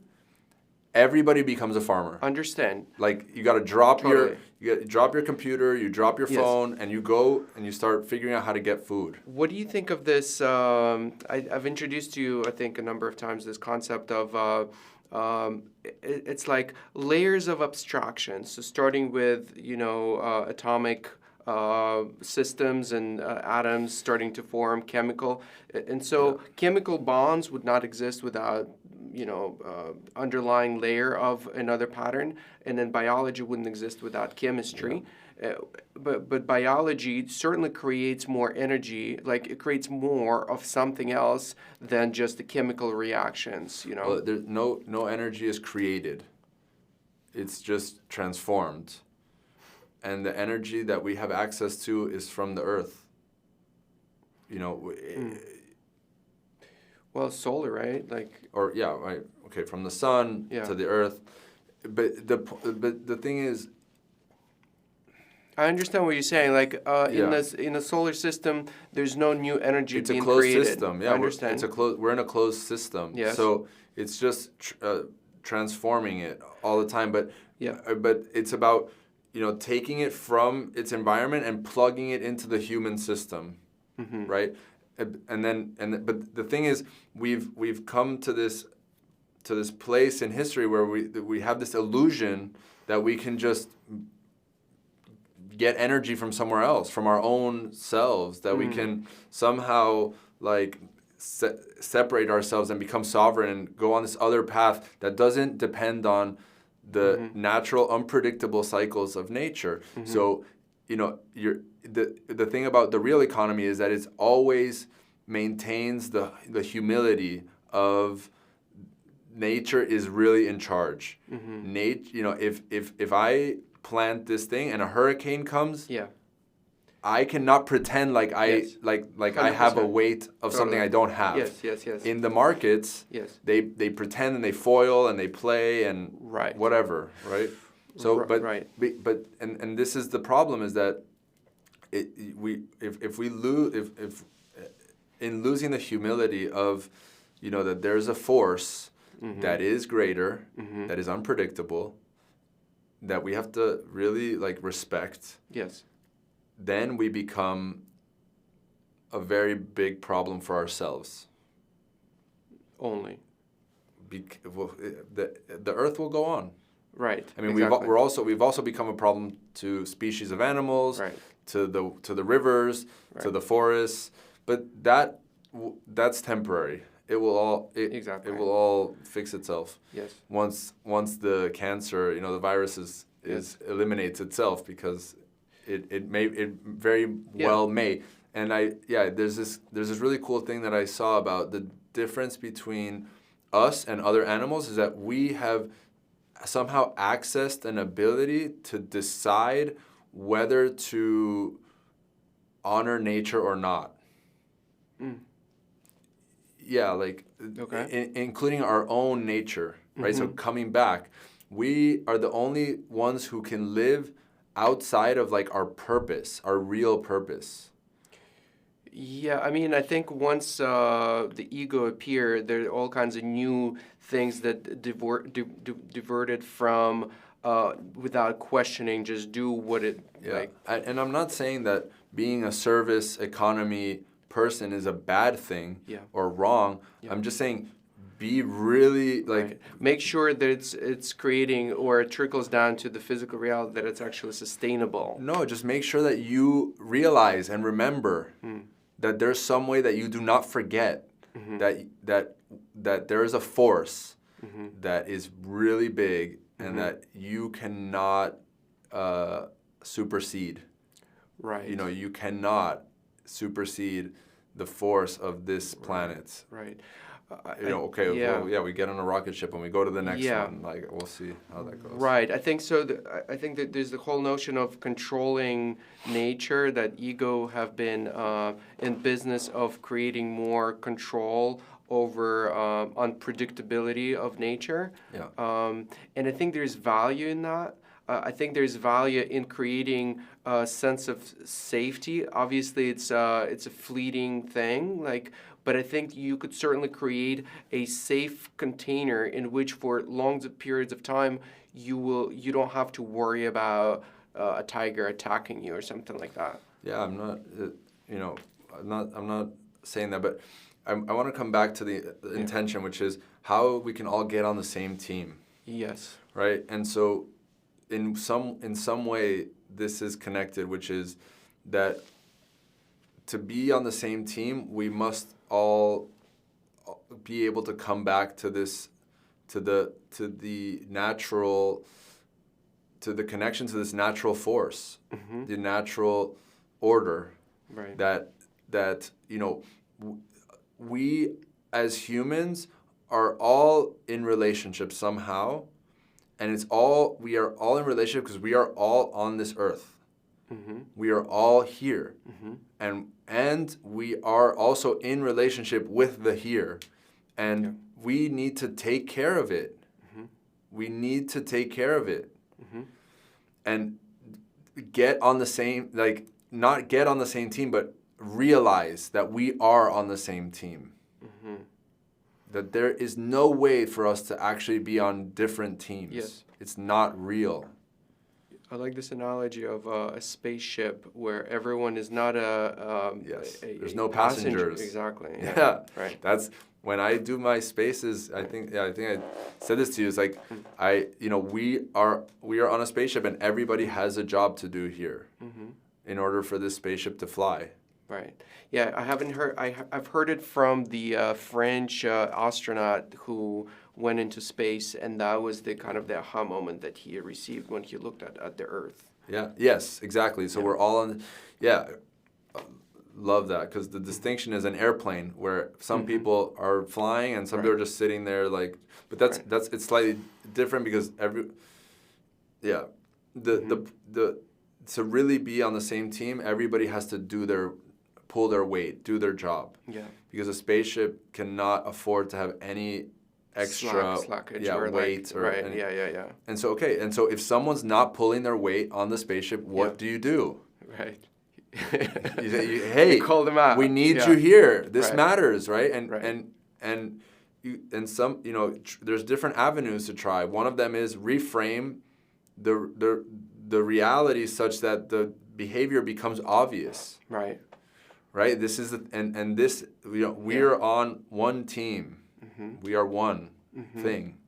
everybody becomes a farmer. Understand. Like you got to drop Totally. you drop your computer, you drop your Yes. phone, and you go and you start figuring out how to get food. What do you think of this? I've introduced to you, I think, a number of times this concept of it's like layers of abstraction. So starting with atomic systems and atoms starting to form chemical, and so chemical bonds would not exist without underlying layer of another pattern, and then biology wouldn't exist without chemistry. But biology certainly creates more energy, like it creates more of something else than just the chemical reactions, Well, there's no energy is created. It's just transformed. And the energy that we have access to is from the earth. Well, solar, right? Right. Okay, from the sun to the earth. But the thing is, I understand what you're saying. Like in a solar system, there's no new energy it's a being closed created. system. Yeah, I understand. we're in a closed system. Yes. So it's just transforming it all the time. But Yeah. but it's about taking it from its environment and plugging it into the human system, right? But the thing is, we've come to this place in history where we have this illusion that we can just get energy from somewhere else, from our own selves, that we can somehow like separate ourselves and become sovereign and go on this other path that doesn't depend on the natural, unpredictable cycles of nature. So, the thing about the real economy is that it's always maintains the humility of nature is really in charge. If I plant this thing and a hurricane comes, I cannot pretend like I have a weight of something I don't have. Yes. In the markets, they pretend and they foil and they play and whatever, right? So, but this is the problem, is that if in losing the humility of that there's a force that is greater, that is unpredictable, that we have to really respect. Yes. Then we become a very big problem for ourselves. Only. The earth will go on. Right. I mean, exactly. we've also become a problem to species of animals, to the rivers, to the forests. But that's temporary. It will all fix itself. Yes. Once the cancer, the virus eliminates itself, because it very well may. And there's this really cool thing that I saw about the difference between us and other animals, is that we have somehow accessed an ability to decide whether to honor nature or not. Yeah, including our own nature, right? So coming back, we are the only ones who can live outside of our purpose, our real purpose. Yeah, I mean, I think once the ego appeared, there are all kinds of new things that diverted from without questioning, just do what it And I'm not saying that being a service economy person is a bad thing Yeah. or wrong. Yeah. I'm just saying, be really like Right. Make sure that it's creating or it trickles down to the physical reality that it's actually sustainable. no, just make sure that you realize and remember that there's some way that you do not forget that there is a force that is really big and that you cannot supersede. Right. You know, you cannot supersede the force of this planet. Right. You know, okay, yeah. well, yeah, we get on a rocket ship and we go to the next Yeah. one. Like, we'll see how that goes. Right. I think so. I think that there's the whole notion of controlling nature, that ego have been in business of creating more control over unpredictability of nature. Yeah. And I think there's value in that. I think there's value in creating a sense of safety. Obviously, it's a fleeting thing, but I think you could certainly create a safe container in which, for long periods of time, you don't have to worry about a tiger attacking you or something like that. Yeah, I'm not. You know, I'm not saying that, but I want to come back to the intention, which is how we can all get on the same team. Yes. Right, and so in some way this is connected, which is that to be on the same team, we must all be able to come back to this, to the natural, to the connection to this natural force, the natural order. Right. That you know, we as humans are all in relationship somehow. And we are all in relationship because we are all on this earth. We are all here. And we are also in relationship with the here. And we need to take care of it. We need to take care of it. And get on the same, like, not get on the same team, but realize that we are on the same team. That there is no way for us to actually be on different teams. Yes. It's not real. I like this analogy of a spaceship where everyone is not a There's no passenger. passengers. Exactly. Yeah. Right. That's when I do my spaces. I think I said this to you. It's like we are on a spaceship and everybody has a job to do here in order for this spaceship to fly. Right. Yeah, I haven't heard. I've heard it from the French astronaut who went into space, and that was the kind of the aha moment that he received when he looked at the Earth. Yeah. Yes. Exactly. So we're all on. Yeah. Love that, because the distinction is an airplane where some people are flying and some people are just sitting there, like. But that's it's slightly different because to really be on the same team, everybody has to pull their weight, do their job. Yeah. Because a spaceship cannot afford to have any extra slackage weight or right. any, Yeah. And so if someone's not pulling their weight on the spaceship, what do you do? Right. You say, hey, you call them out. We need you here. This Right. matters, right? Right. And some there's different avenues to try. One of them is reframe the reality such that the behavior becomes obvious. Right. Right. This is this we are on one team. We are one thing.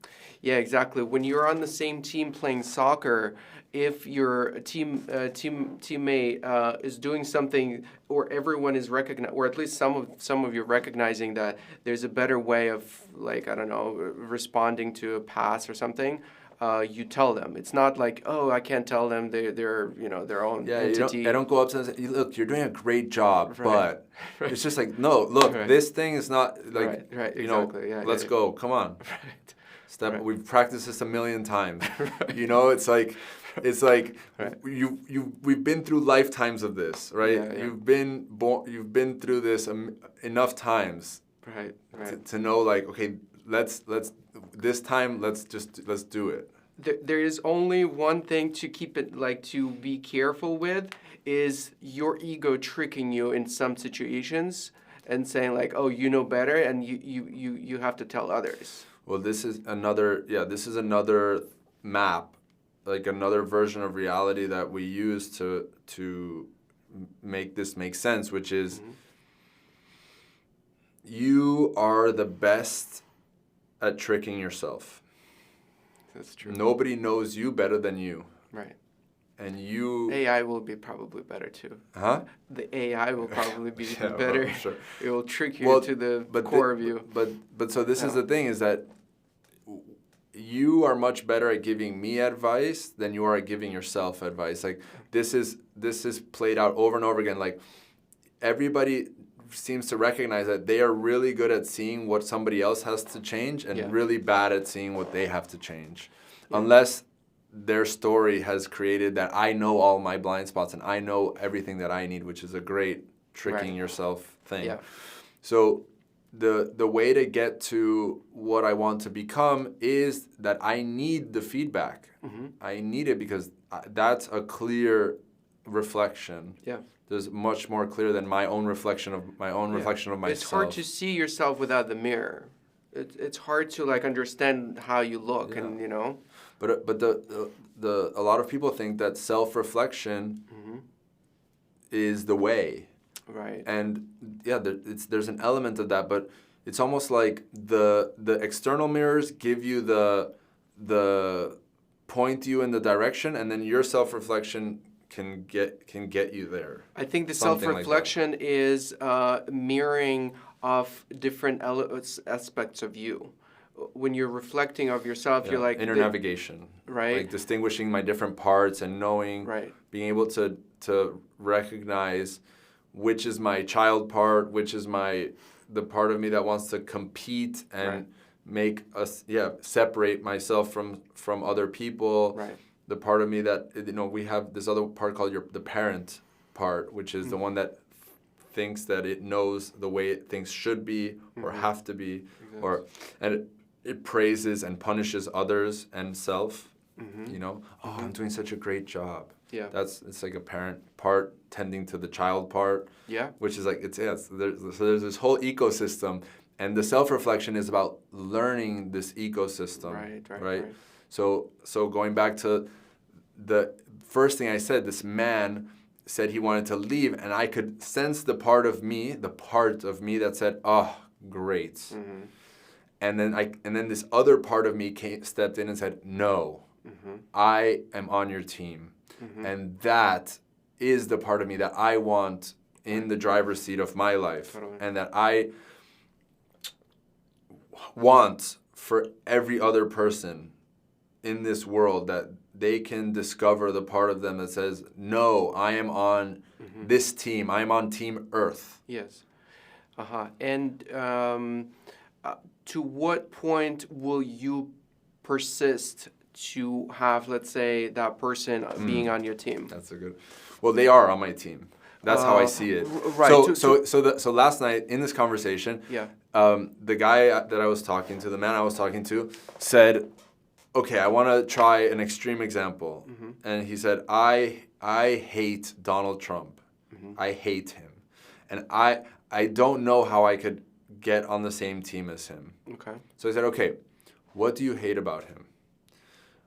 Yeah, exactly. When you're on the same team playing soccer, if your teammate is doing something, or everyone is recognizing, or at least some of you recognizing that there's a better way of, like, I don't know, responding to a pass or something, you tell them. It's not like, oh, I can't tell them. They're their own entity. I don't go up to them and say, look, you're doing a great job, Right. but it's just like, no, look, this thing is not like, right. Exactly. let's go, come on. Right. We've practiced this a million times. Right. It's like Right. we've been through lifetimes of this, right? Yeah. You've been through this enough times, Right. to know, like, okay, let's this time let's do it. There is only one thing to keep it, like, to be careful with, is your ego tricking you in some situations and saying, like, oh, you know better, and you have to tell others. Well, this is another map, like another version of reality that we use to make this make sense, which is you are the best at tricking yourself. That's true. Nobody knows you better than you. Right. And you... AI will be probably better too. Huh? The AI will probably be Yeah, better. well, sure. It will trick you to the core of you. But so this is the thing, is that you are much better at giving me advice than you are at giving yourself advice. Like this is played out over and over again. Like everybody seems to recognize that they are really good at seeing what somebody else has to change and really bad at seeing what they have to change. Yeah. Unless their story has created that I know all my blind spots and I know everything that I need, which is a great tricking yourself thing. Yeah. So the way to get to what I want to become is that I need the feedback. Mm-hmm. I need it because that's a clear reflection. Yeah. There's much more clear than my own reflection of myself. It's hard to see yourself without the mirror. It's hard to like understand how you look, and you know. But a lot of people think that self-reflection is the way. Right. And yeah, there's an element of that, but it's almost like the external mirrors give you the point you in the direction, and then your self-reflection can get you there. I think the self-reflection is mirroring of different aspects of you. When you're reflecting of yourself, you're like inner navigation, right? Like distinguishing my different parts and knowing, being able to recognize which is my child part, which is the part of me that wants to compete and make us separate myself from other people. Right. The part of me that we have this other part called the parent part, which is the one that thinks that it knows the way things should be or have to be, and it praises and punishes others and self. I'm doing such a great job. Yeah, it's like a parent part tending to the child part. Yeah, which is like there's this whole ecosystem, and the self-reflection is about learning this ecosystem. Right. So going back to the first thing I said, this man said he wanted to leave, and I could sense the part of me that said, "Oh, great." Mm-hmm. And then this other part of me stepped in and said, "No, I am on your team." Mm-hmm. And that is the part of me that I want in the driver's seat of my life. Totally. And that I want for every other person in this world, that they can discover the part of them that says, "No, I am on this team. I am on Team Earth." Yes. And to what point will you persist to have, let's say, that person being on your team? That's a good... Well, they are on my team. That's how I see it. Right. So last night in this conversation, the guy that I was talking to, the man I was talking to, said, "Okay, I want to try an extreme example." Mm-hmm. And he said, I hate Donald Trump. Mm-hmm. I hate him. And I don't know how I could get on the same team as him. Okay. So I said, "Okay, what do you hate about him?"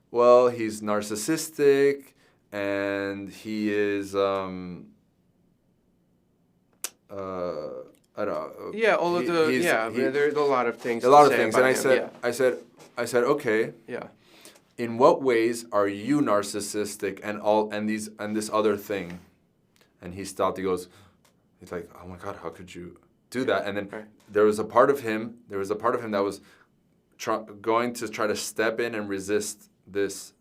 "Well, he's narcissistic, and he is, I don't know." Yeah, there's a lot of things. A lot of things, and I said, "Okay. Yeah. In what ways are you narcissistic and this other thing?" And he stopped. He's like, "Oh my God, how could you do that?" And then there was a part of him that was going to try to step in and resist this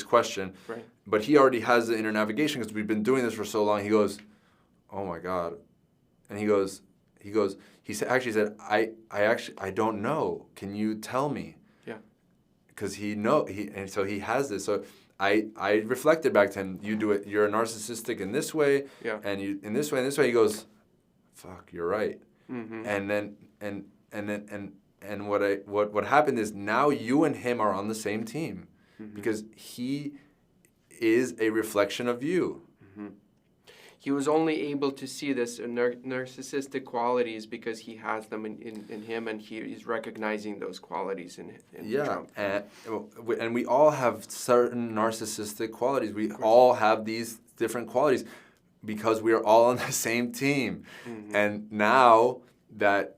question. Right. But he already has the inner navigation because we've been doing this for so long. He goes, "Oh my God," and he said, I don't know. Can you tell me?" Because and so he has this. So I reflected back to him, "You do it. You're a narcissistic in this way, and you in this way, and this way." He goes, "Fuck, you're right." Mm-hmm. And what happened is now you and him are on the same team, because he is a reflection of you. Mm-hmm. He was only able to see this narcissistic qualities because he has them in him, and he is recognizing those qualities in Trump. And we all have certain narcissistic qualities. We all have these different qualities because we are all on the same team. Mm-hmm. And now that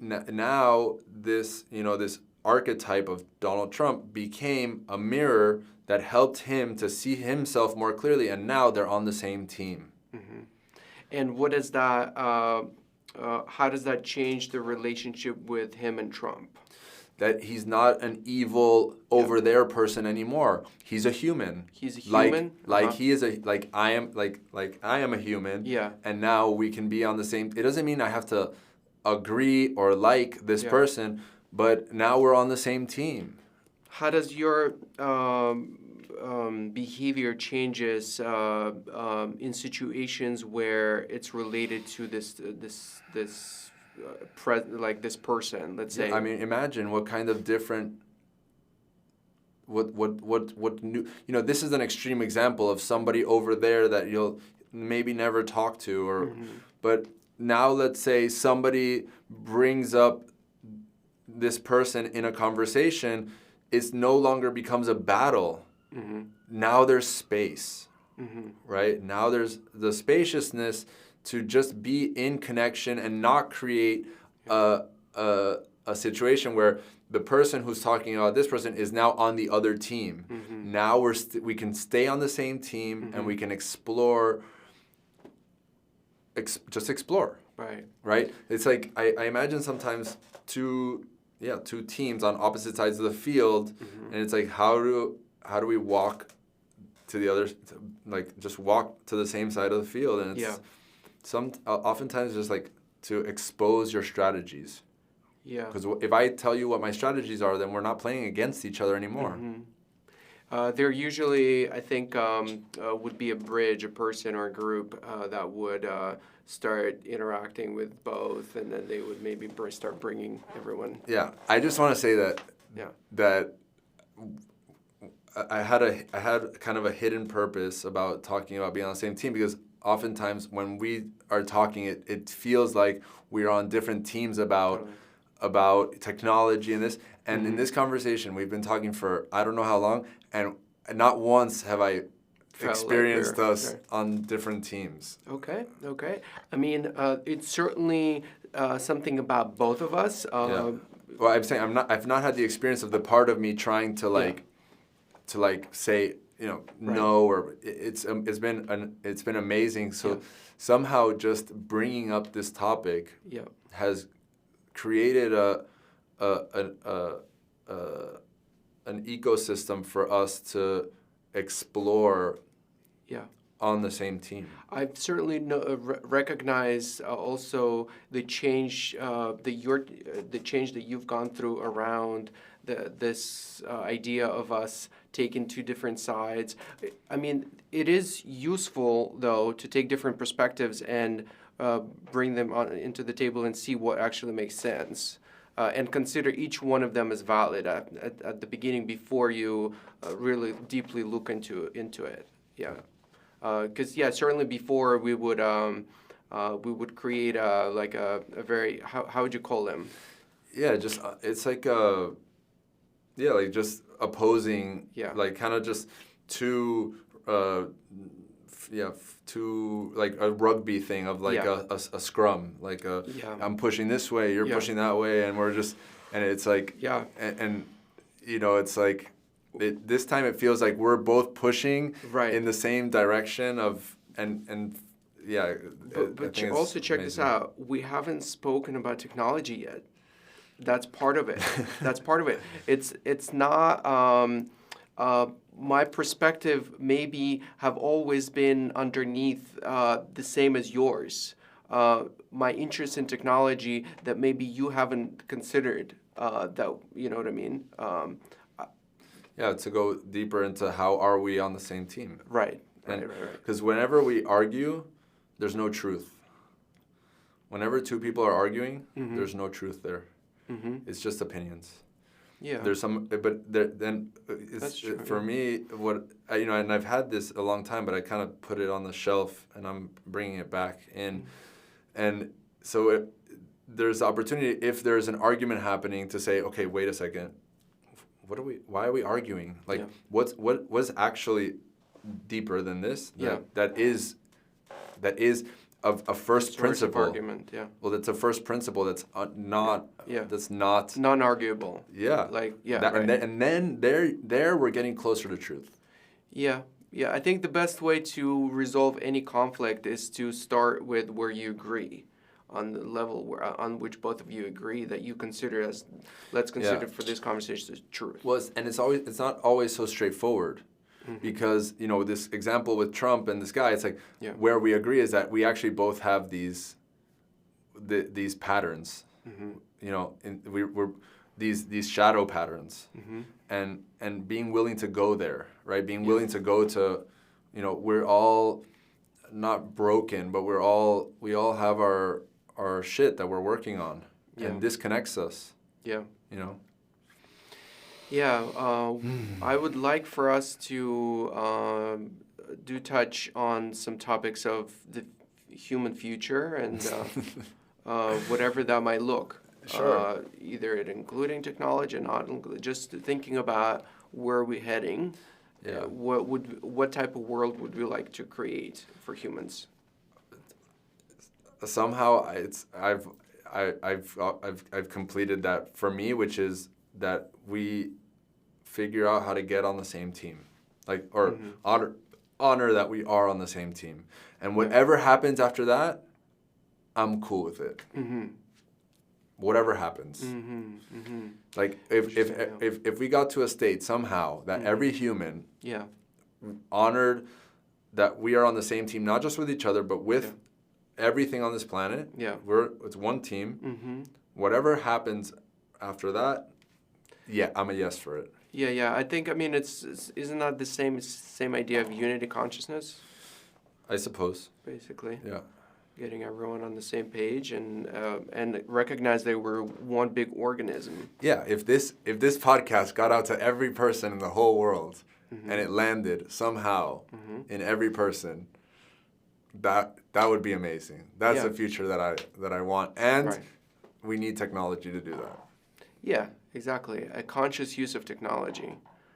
now this, this archetype of Donald Trump became a mirror that helped him to see himself more clearly, and now they're on the same team. Mm-hmm. And what is that? How does that change the relationship with him and Trump? That he's not an evil over there person anymore. He's a human. He's a human. Like he is I am a human. Yeah. And now we can be on the same. It doesn't mean I have to agree or like this person, but now we're on the same team. How does your behavior changes in situations where it's related to this person? Let's say. I mean, imagine what kind of different. What new? This is an extreme example of somebody over there that you'll maybe never talk to, or, but now let's say somebody brings up this person in a conversation. It no longer becomes a battle. Now there's space, right? Now there's the spaciousness to just be in connection and not create a situation where the person who's talking about this person is now on the other team. Now we can stay on the same team and we can explore. Just explore. Right? It's like I imagine sometimes two teams on opposite sides of the field, and it's like how do we walk to the other, like just walk to the same side of the field, and it's oftentimes just like to expose your strategies. Yeah. Because if I tell you what my strategies are, then we're not playing against each other anymore. There usually, I think, would be a bridge, a person or a group that would start interacting with both, and then they would maybe start bringing everyone. Yeah, I just want to say that that I had kind of a hidden purpose about talking about being on the same team, because oftentimes when we are talking, it feels like we're on different teams about technology and this. And in this conversation, we've been talking for I don't know how long, and not once have I experienced us on different teams. Okay. I mean, it's certainly something about both of us. Well, I'm saying I've not had the experience of the part of me trying to say no, or it's been amazing. So somehow just bringing up this topic has created an ecosystem for us to explore on the same team. I've certainly recognized also the change that you've gone through around this idea of us taking two different sides. I mean, it is useful though to take different perspectives and bring them into the table and see what actually makes sense. And consider each one of them as valid at the beginning before you really deeply look into it. Because certainly before we would create a very how would you call them? Yeah, just it's like like just opposing. Like kind of just two. To like a rugby thing of like a scrum, like I'm pushing this way, you're pushing that way, and we're just, and it's like and it's like this time it feels like we're both pushing in the same direction of and but also check this out, we haven't spoken about technology yet. That's part of it. It's not my perspective maybe have always been underneath the same as yours. My interest in technology that maybe you haven't considered. That you know what I mean? To go deeper into how are we on the same team? Right. Because whenever we argue, there's no truth. Whenever two people are arguing, there's no truth there. It's just opinions. Yeah. There's some, but then it's for me what and I've had this a long time, but I kind of put it on the shelf and I'm bringing it back in, and so there's the opportunity if there's an argument happening to say, okay, wait a second, why are we arguing? Like what's actually deeper than this? That is a first source of principle. argument. Yeah. Well, that's a first principle that's not Yeah. that's not Non-arguable. yeah. Like, yeah, That, right. and then there we're getting closer to truth. Yeah. Yeah. I think the best way to resolve any conflict is to start with where you agree, on the level on which both of you agree that you consider as, let's consider for this conversation as truth. Well, it's not always so straightforward. Because, you know, this example with Trump and this guy, it's like where we agree is that we actually both have these patterns, you know, we're these shadow patterns, and being willing to go there, right? Being willing to go to, you know, we're all not broken, but we all have our shit that we're working on, and this connects us. Yeah. You know. Yeah, I would like for us to do touch on some topics of the human future and whatever that might look. Sure. Either it including technology and not, just thinking about where we're heading. Yeah. What type of world would we like to create for humans? Somehow I've completed that for me, which is that we figure out how to get on the same team, like, or honor that we are on the same team, and whatever happens after that, I'm cool with it. Whatever happens, like if we got to a state somehow that every human honored that we are on the same team, not just with each other, but with everything on this planet. It's one team. Whatever happens after that, I'm a yes for it. I think, I mean, isn't that the same idea of unity consciousness? I suppose. Basically. Yeah. Getting everyone on the same page and recognize they were one big organism. Yeah, if this podcast got out to every person in the whole world and it landed somehow in every person, that would be amazing. That's the future that I want, and we need technology to do that. Yeah, exactly. A conscious use of technology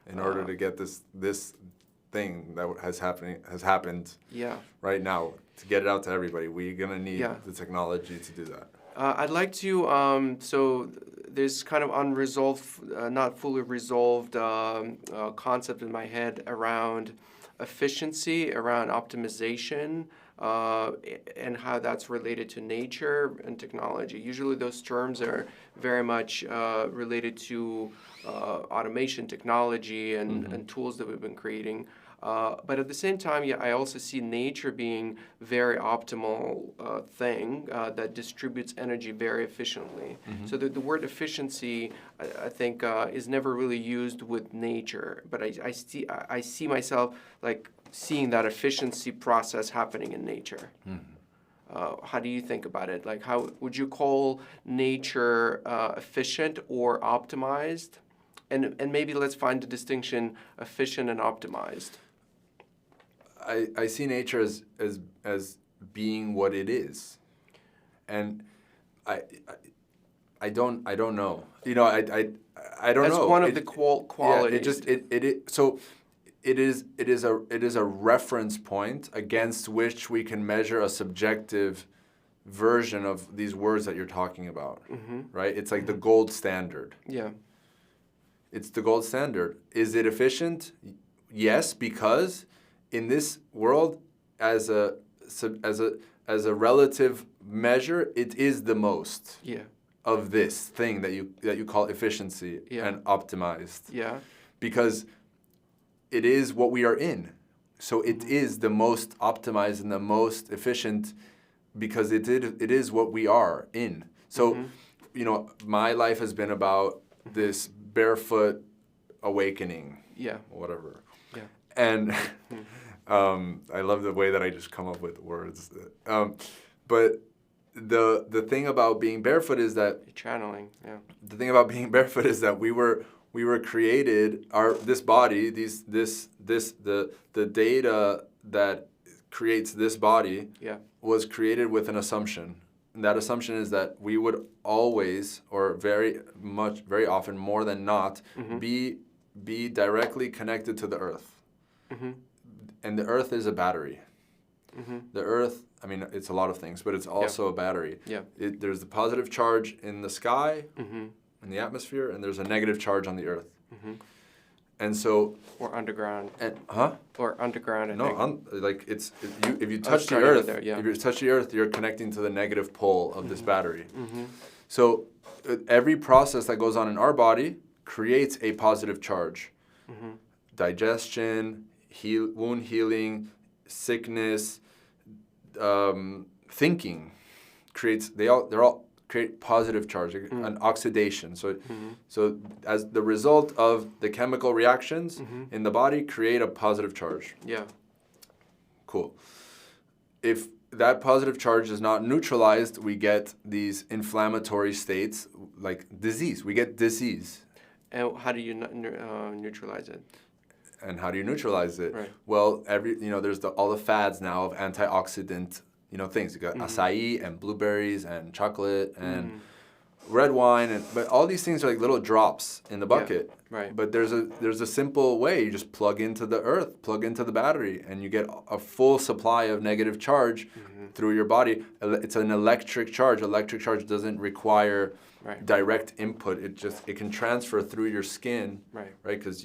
in order to get this thing that has happened right now, to get it out to everybody. We're gonna need the technology to do that. I'd like to, so there's kind of unresolved, not fully resolved concept in my head around efficiency, around optimization, and how that's related to nature and technology. Usually those terms are very much related to automation technology and tools that we've been creating. But at the same time, I also see nature being very optimal thing that distributes energy very efficiently. So the word efficiency, I think, is never really used with nature. But I see myself like seeing that efficiency process happening in nature. How do you think about it? Like, how would you call nature efficient or optimized? And maybe let's find the distinction efficient and optimized. I see nature as being what it is, and I don't know. You know, I don't know. That's one of the qualities. It is a reference point against which we can measure a subjective version of these words that you're talking about, right? It's like the gold standard. Yeah. It's the gold standard. Is it efficient? Yes, because in this world, as a relative measure, it is the most of this thing that you call efficiency and optimized. Yeah. Because it is what we are in. So it is the most optimized and the most efficient because it is what we are in. So, you know, my life has been about this barefoot awakening. Yeah. Whatever. Yeah. And I love the way that I just come up with words. But the thing about being barefoot is that you're channeling. Yeah. The thing about being barefoot is that we were created, this body, the data that creates this body was created with an assumption. And that assumption is that we would always, or very often, more than not, be directly connected to the earth. And the earth is a battery. The Earth, I mean, it's a lot of things, but it's also a battery. Yeah. There's the positive charge in the sky, in the atmosphere, and there's a negative charge on the Earth. And so... Or underground. Huh? Or underground, I think. If you touch the Earth, there, yeah. if you touch the Earth, you're connecting to the negative pole of this battery. So every process that goes on in our body creates a positive charge. Digestion, wound healing, sickness, thinking they all create positive charge, an oxidation. So as the result of the chemical reactions in the body create a positive charge. Yeah. Cool. If that positive charge is not neutralized, we get these inflammatory states like disease. We get disease. And how do you neutralize it? And how do you neutralize it? Right. Well, there's all the fads now of antioxidant, things. You got acai and blueberries and chocolate and red wine, but all these things are like little drops in the bucket. Yeah. Right. But there's a simple way. You just plug into the earth, plug into the battery, and you get a full supply of negative charge through your body. It's an electric charge. Electric charge doesn't require direct input. It can transfer through your skin. Right. Because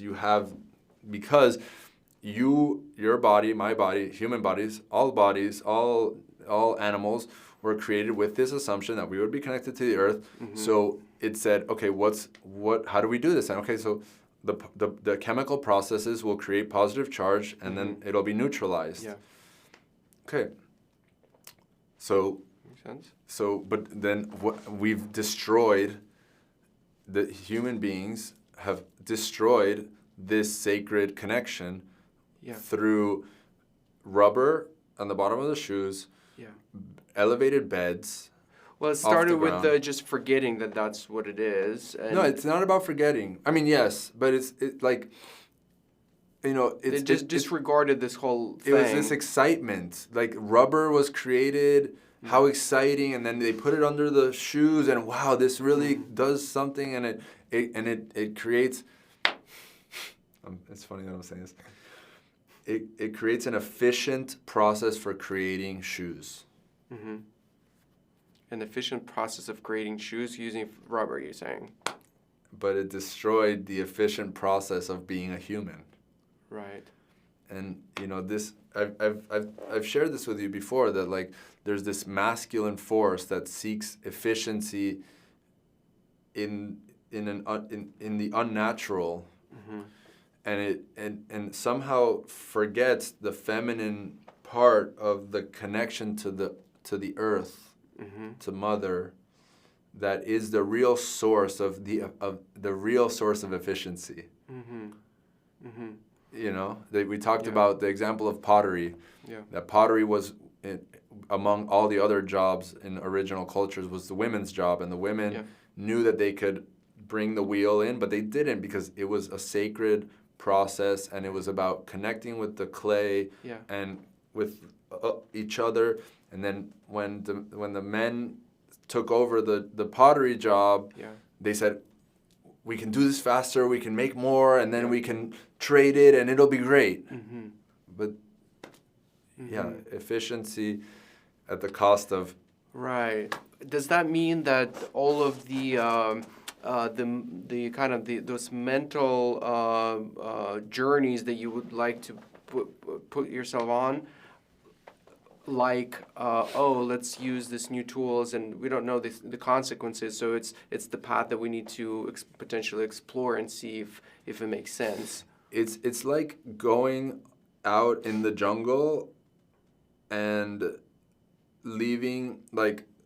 your body, my body, human bodies, all animals were created with this assumption that we would be connected to the earth. So it said, okay, how do we do this? And okay, so the chemical processes will create positive charge and then it'll be neutralized. Yeah. Okay. So makes sense. But then we've destroyed, the human beings have destroyed this sacred connection through rubber on the bottom of the shoes, elevated beds. Well, it started with just forgetting that that's what it is. And no, it's not about forgetting. I mean, yes, but they just disregarded this whole thing. It was this excitement. Like rubber was created, how exciting, and then they put it under the shoes, and wow, this really does something, and it creates. It's funny that I'm saying this. It creates an efficient process for creating shoes. An efficient process of creating shoes using rubber, you're saying? But it destroyed the efficient process of being a human. Right. And this I've shared this with you before, that there's this masculine force that seeks efficiency in the unnatural. And somehow forgets the feminine part of the connection to the earth, to Mother, that is the real source of efficiency. We talked about the example of pottery. Yeah. That pottery was among all the other jobs in original cultures was the women's job, and the women knew that they could bring the wheel in, but they didn't, because it was a sacred process, and it was about connecting with the clay and with each other. And then when the men took over the pottery job, they said, we can do this faster, we can make more, and then we can trade it, and it'll be great. But efficiency at the cost of... Right. Does that mean that all of the kind of those mental journeys that you would like to put yourself on, let's use this new tools, and we don't know the consequences, so it's the path that we need to potentially explore and see if it makes sense. It's like going out in the jungle and leaving,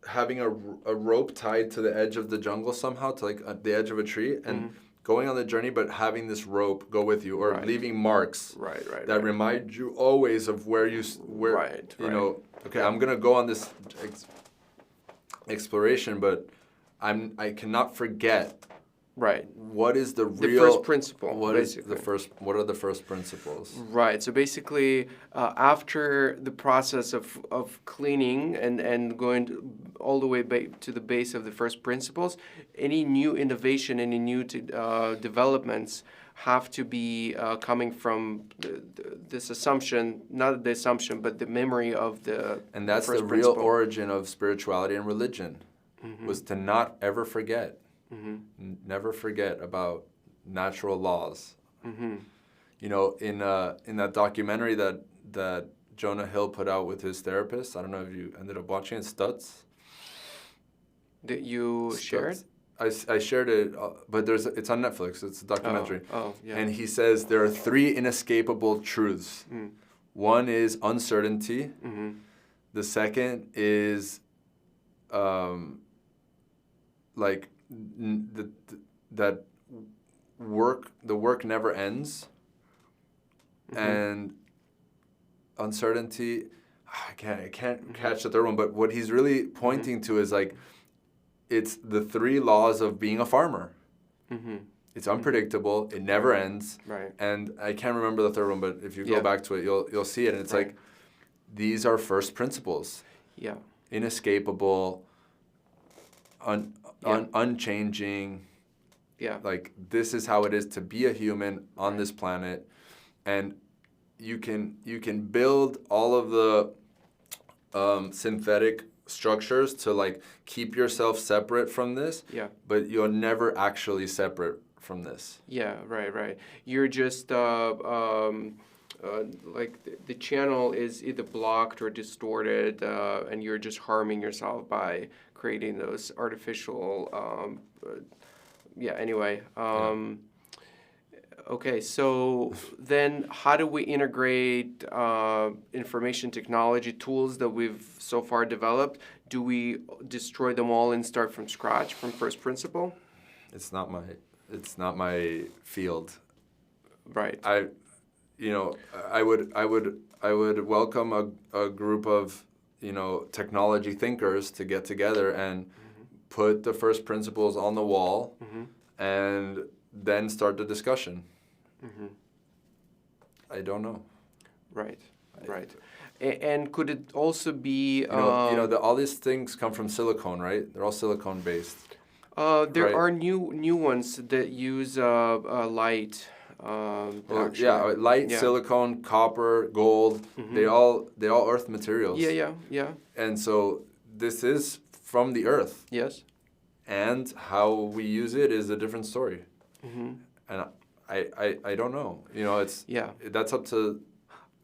having a rope tied to the edge of the jungle somehow, to the edge of a tree, and going on the journey, but having this rope go with you, or leaving marks that remind you always of where okay, I'm gonna go on this exploration, but I cannot forget. Right. What is the first principle? What are the first principles? Right. So basically, after the process of cleaning and going all the way to the base of the first principles, any new innovation, any new developments have to be coming from this assumption, not the assumption, but the memory of the And that's first the real principle. origin of spirituality and religion, was to not ever forget. Never forget about natural laws. You know, in that documentary that Jonah Hill put out with his therapist, I don't know if you ended up watching it, Stutz. That you Stutz. shared? I shared it, but it's on Netflix. It's a documentary. Oh, yeah. And he says there are 3 inescapable truths. One is uncertainty. The second is like that the work never ends. And uncertainty, I can't catch the third one, but what he's really pointing to is like, it's the 3 laws of being a farmer. It's unpredictable, it never ends. Right. And I can't remember the third one, but if you go back to it, you'll see it. And it's like, these are first principles. Yeah. Inescapable, unchanging. Yeah. Like, this is how it is to be a human on this planet. And you can build all of the synthetic structures to like keep yourself separate from this. Yeah. But you're never actually separate from this. Yeah. Right. You're just like the channel is either blocked or distorted, and you're just harming yourself by creating those artificial. Anyway. Okay, so then how do we integrate information technology tools that we've so far developed? Do we destroy them all and start from scratch, from first principle? It's not my field. Right. I would welcome a group of, technology thinkers to get together and put the first principles on the wall and then start the discussion. I don't know. Right. And could it also be... all these things come from silicone, right? They're all silicone based. There are new ones that use light. Light, silicone, copper, gold. They all earth materials. Yeah. And so this is from the earth. Yes. And how we use it is a different story. And I don't know. That's up to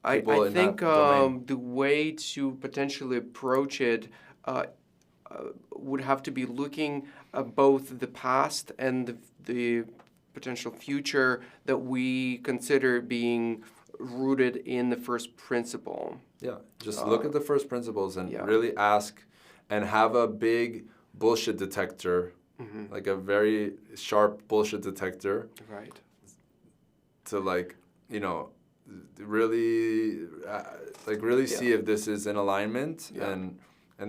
people. I think the way to potentially approach it would have to be looking at both the past and the potential future that we consider being rooted in the first principle. Yeah, just look at the first principles and really ask, and have a big bullshit detector, like a very sharp bullshit detector. Right. To really see if this is in alignment, and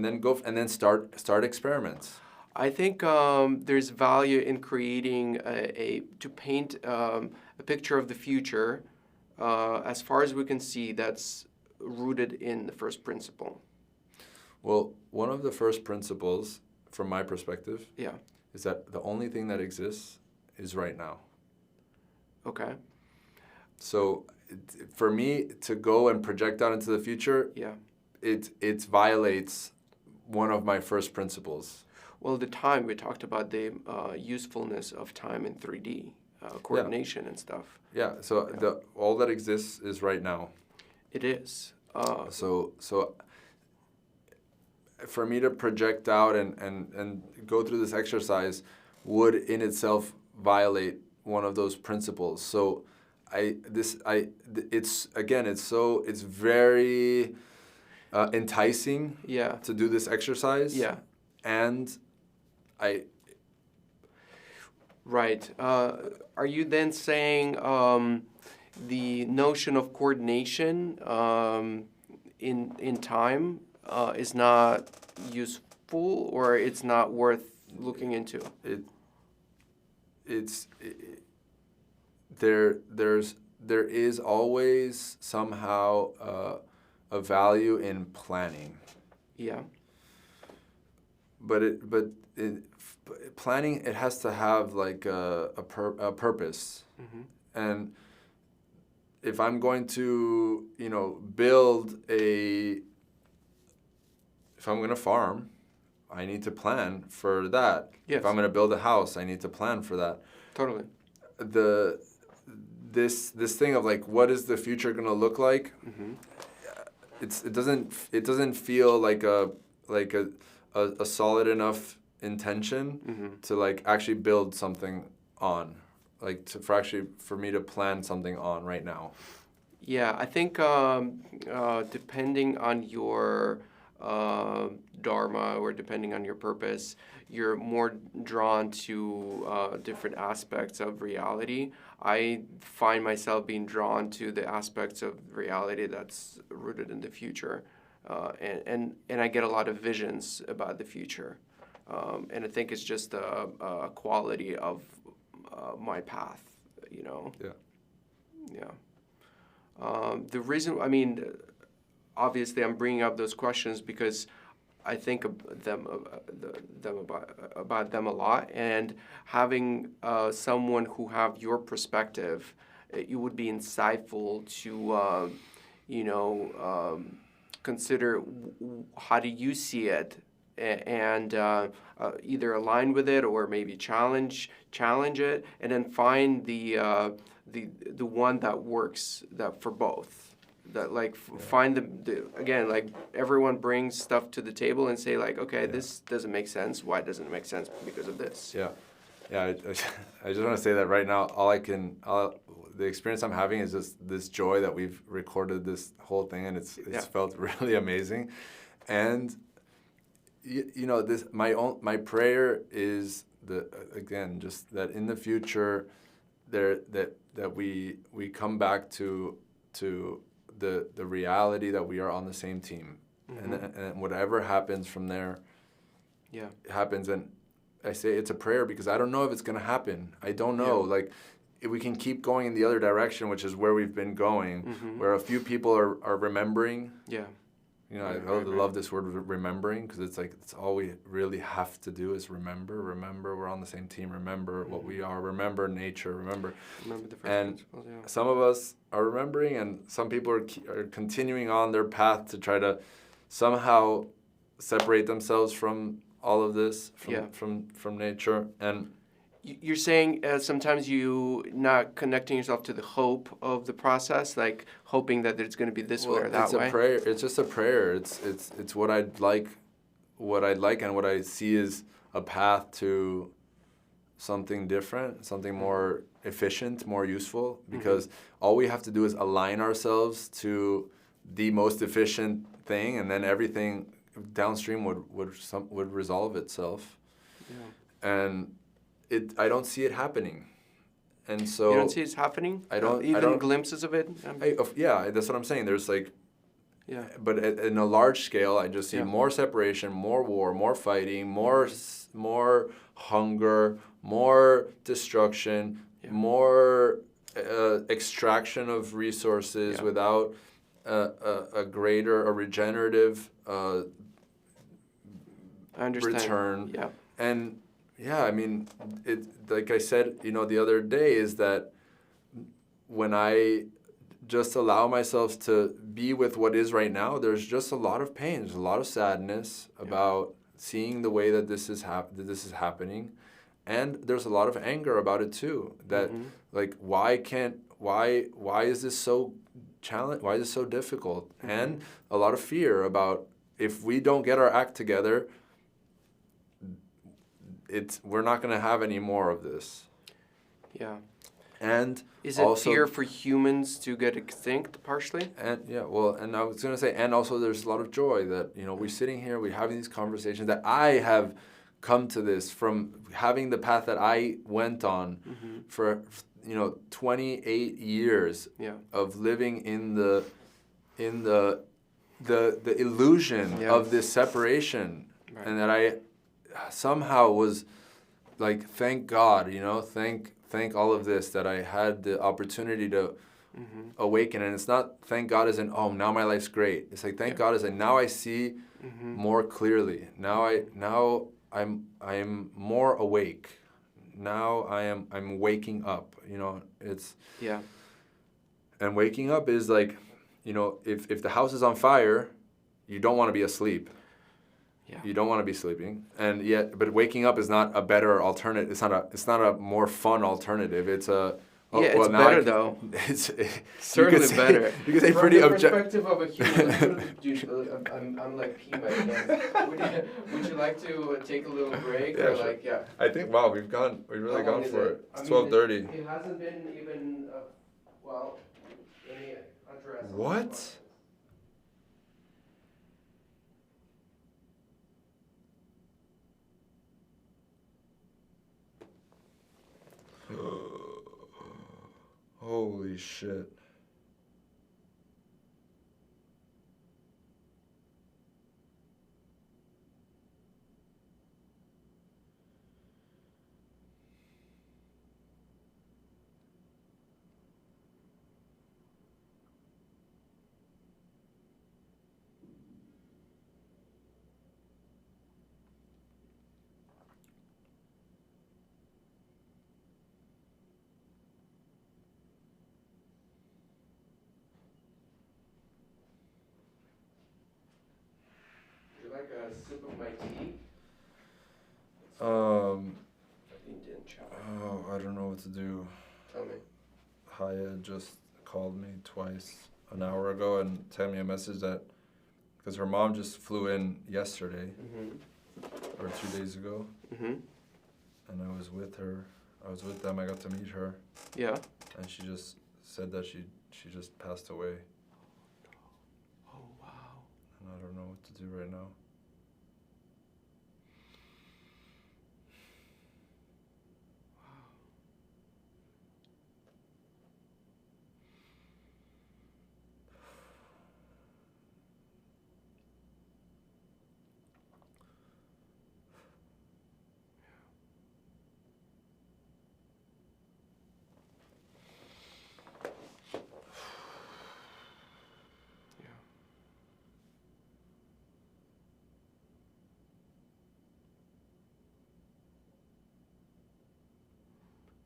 then start experiments. I think there's value in creating to paint a picture of the future as far as we can see that's rooted in the first principle. Well, one of the first principles, from my perspective, is that the only thing that exists is right now. Okay. So for me to go and project out into the future, it violates one of my first principles. Well, the time, we talked about the usefulness of time in 3D, coordination and stuff. Yeah, so all that exists is right now. It is. So for me to project out and go through this exercise would in itself violate one of those principles. So it's very enticing to do this exercise. Yeah. And Right. Are you then saying the notion of coordination in time is not useful, or it's not worth looking into? There is always somehow a value in planning. Yeah. But planning, it has to have like a purpose. And if I'm going to, you know, if I'm going to farm, I need to plan for that. Yes. If I'm going to build a house, I need to plan for that. Totally. This thing of like, what is the future going to look like? Mm-hmm. It doesn't feel like a solid enough intention Mm-hmm. to like actually build something on, like for me to plan something on right now. Yeah, I think depending on your dharma or depending on your purpose, you're more drawn to different aspects of reality. I find myself being drawn to the aspects of reality that's rooted in the future, and I get a lot of visions about the future, and I think it's just a quality of my path, you know. Yeah. Yeah. The reason, I mean, obviously, I'm bringing up those questions because I think of them about them a lot, and having someone who have your perspective, it would be insightful to, consider how do you see it, and either align with it or maybe challenge it, and then find the one that works that for both. That like find the again, like everyone brings stuff to the table and say like, okay, this doesn't make sense. Why doesn't it make sense? Because of this. Yeah. I just want to say that right now, the experience I'm having is just this joy that we've recorded this whole thing, and it's felt really amazing. And you know, this my prayer is just that in the future that we come back to the reality that we are on the same team. Mm-hmm. and whatever happens from there happens. And I say it's a prayer because I don't know if it's going to happen. I don't know. Like, if we can keep going in the other direction, which is where we've been going, where a few people are remembering. Yeah. You know, I love this word remembering, because it's like it's all we really have to do is remember we're on the same team, remember what we are, remember nature, remember the first principles. Yeah. Some of us are remembering, and some people are continuing on their path to try to somehow separate themselves from all of this, from nature. And you're saying sometimes you not connecting yourself to the hope of the process, like hoping that it's going to be this way or that way. It's a prayer. It's just a prayer. It's what I'd like, and what I see is a path to something different, something more efficient, more useful. Because all we have to do is align ourselves to the most efficient thing, and then everything downstream would resolve itself. Yeah. And I don't see it happening, and so you don't see it happening. I don't glimpses of it. That's what I'm saying. There's like, but in a large scale, I just see more separation, more war, more fighting, more hunger, more destruction, more extraction of resources without a regenerative return. Yeah. And I mean, like I said, the other day, is that when I just allow myself to be with what is right now, there's just a lot of pain. There's a lot of sadness about seeing the way that this is happening, and there's a lot of anger about it too. That like, why is this so why is this so difficult? And a lot of fear about, if we don't get our act together, we're not going to have any more of this. Yeah. And is it also fear for humans to get extinct partially? And and I was going to say, and also there's a lot of joy that, we're sitting here, we're having these conversations, that I have come to this from having the path that I went on for 28 years of living in the illusion of this separation. Right. And that I somehow was like, thank God, thank all of this, that I had the opportunity to awaken. And it's not thank God as in, oh, now my life's great. It's like, thank God as in, now I see more clearly. Now I'm more awake. now I'm waking up. You know, it's Yeah. and waking up is like, you know, if the house is on fire, you don't want to be asleep. Yeah. You don't want to be sleeping, and yet, but waking up is not a better alternative. It's not a more fun alternative. It's a It's better though. It's Certainly better. You could say From pretty the objective. perspective of a human, dude, I'm like peeing my pants. Would you like to take a little break Yeah, or sure. like yeah? I think we've really How long gone is for it? it. I It's mean, 12:30. It hasn't been even well. Let me address. all What? the questions. Holy shit. Would you like a sip of my tea? Um, Indian chai. oh, I don't know what to do. Tell me. Haya just called me twice an hour ago and sent me a message that because her mom just flew in yesterday or 2 days ago, Mhm. and I was with her. I was with them. I got to meet her, Yeah. and she just said that she just passed away, Oh wow. and I don't know what to do right now. Yeah.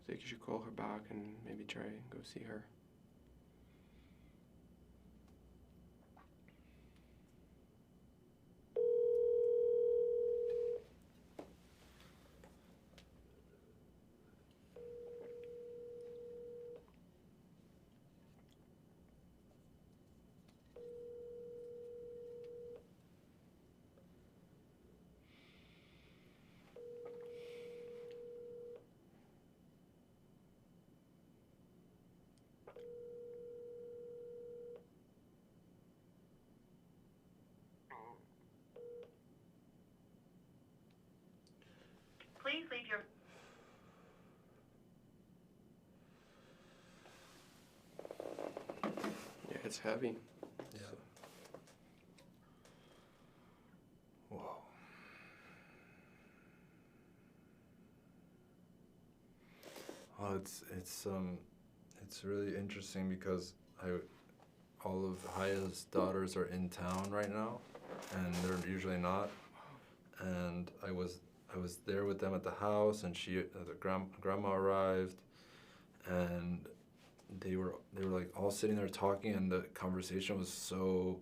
I think you should call her back and maybe try and go see her. Please leave your... Yeah, it's heavy. Yeah. Whoa. Well, it's really interesting because all of Haya's daughters are in town right now, and they're usually not. And I was there with them at the house, and the grandma arrived, and they were like all sitting there talking, and the conversation was so,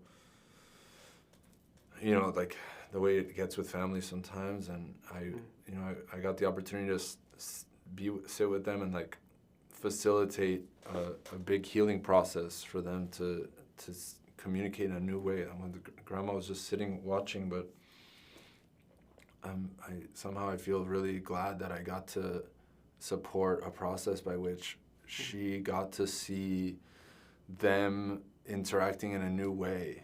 you know, like the way it gets with families sometimes. And I got the opportunity to sit with them and like facilitate a big healing process for them to communicate in a new way. And when the grandma was just sitting watching, but I feel really glad that I got to support a process by which she got to see them interacting in a new way.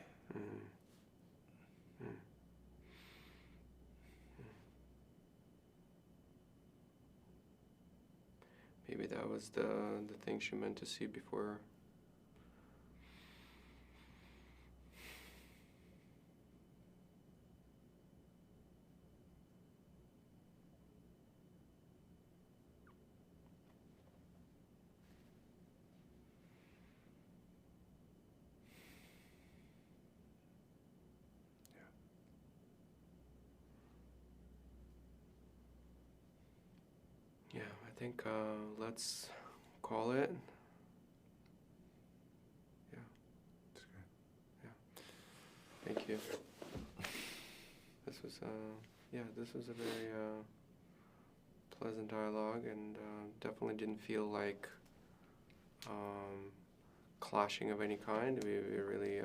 Maybe that was the thing she meant to see before. Yeah. think let's call it. Yeah. That's good. Yeah. Thank you. This was this was a very pleasant dialogue, and definitely didn't feel like clashing of any kind. We really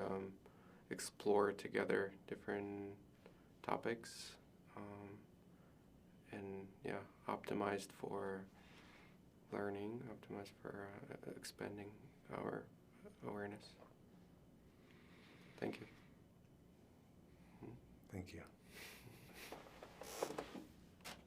explored together different topics, and yeah, optimized for learning, optimized for expanding our awareness. Thank you.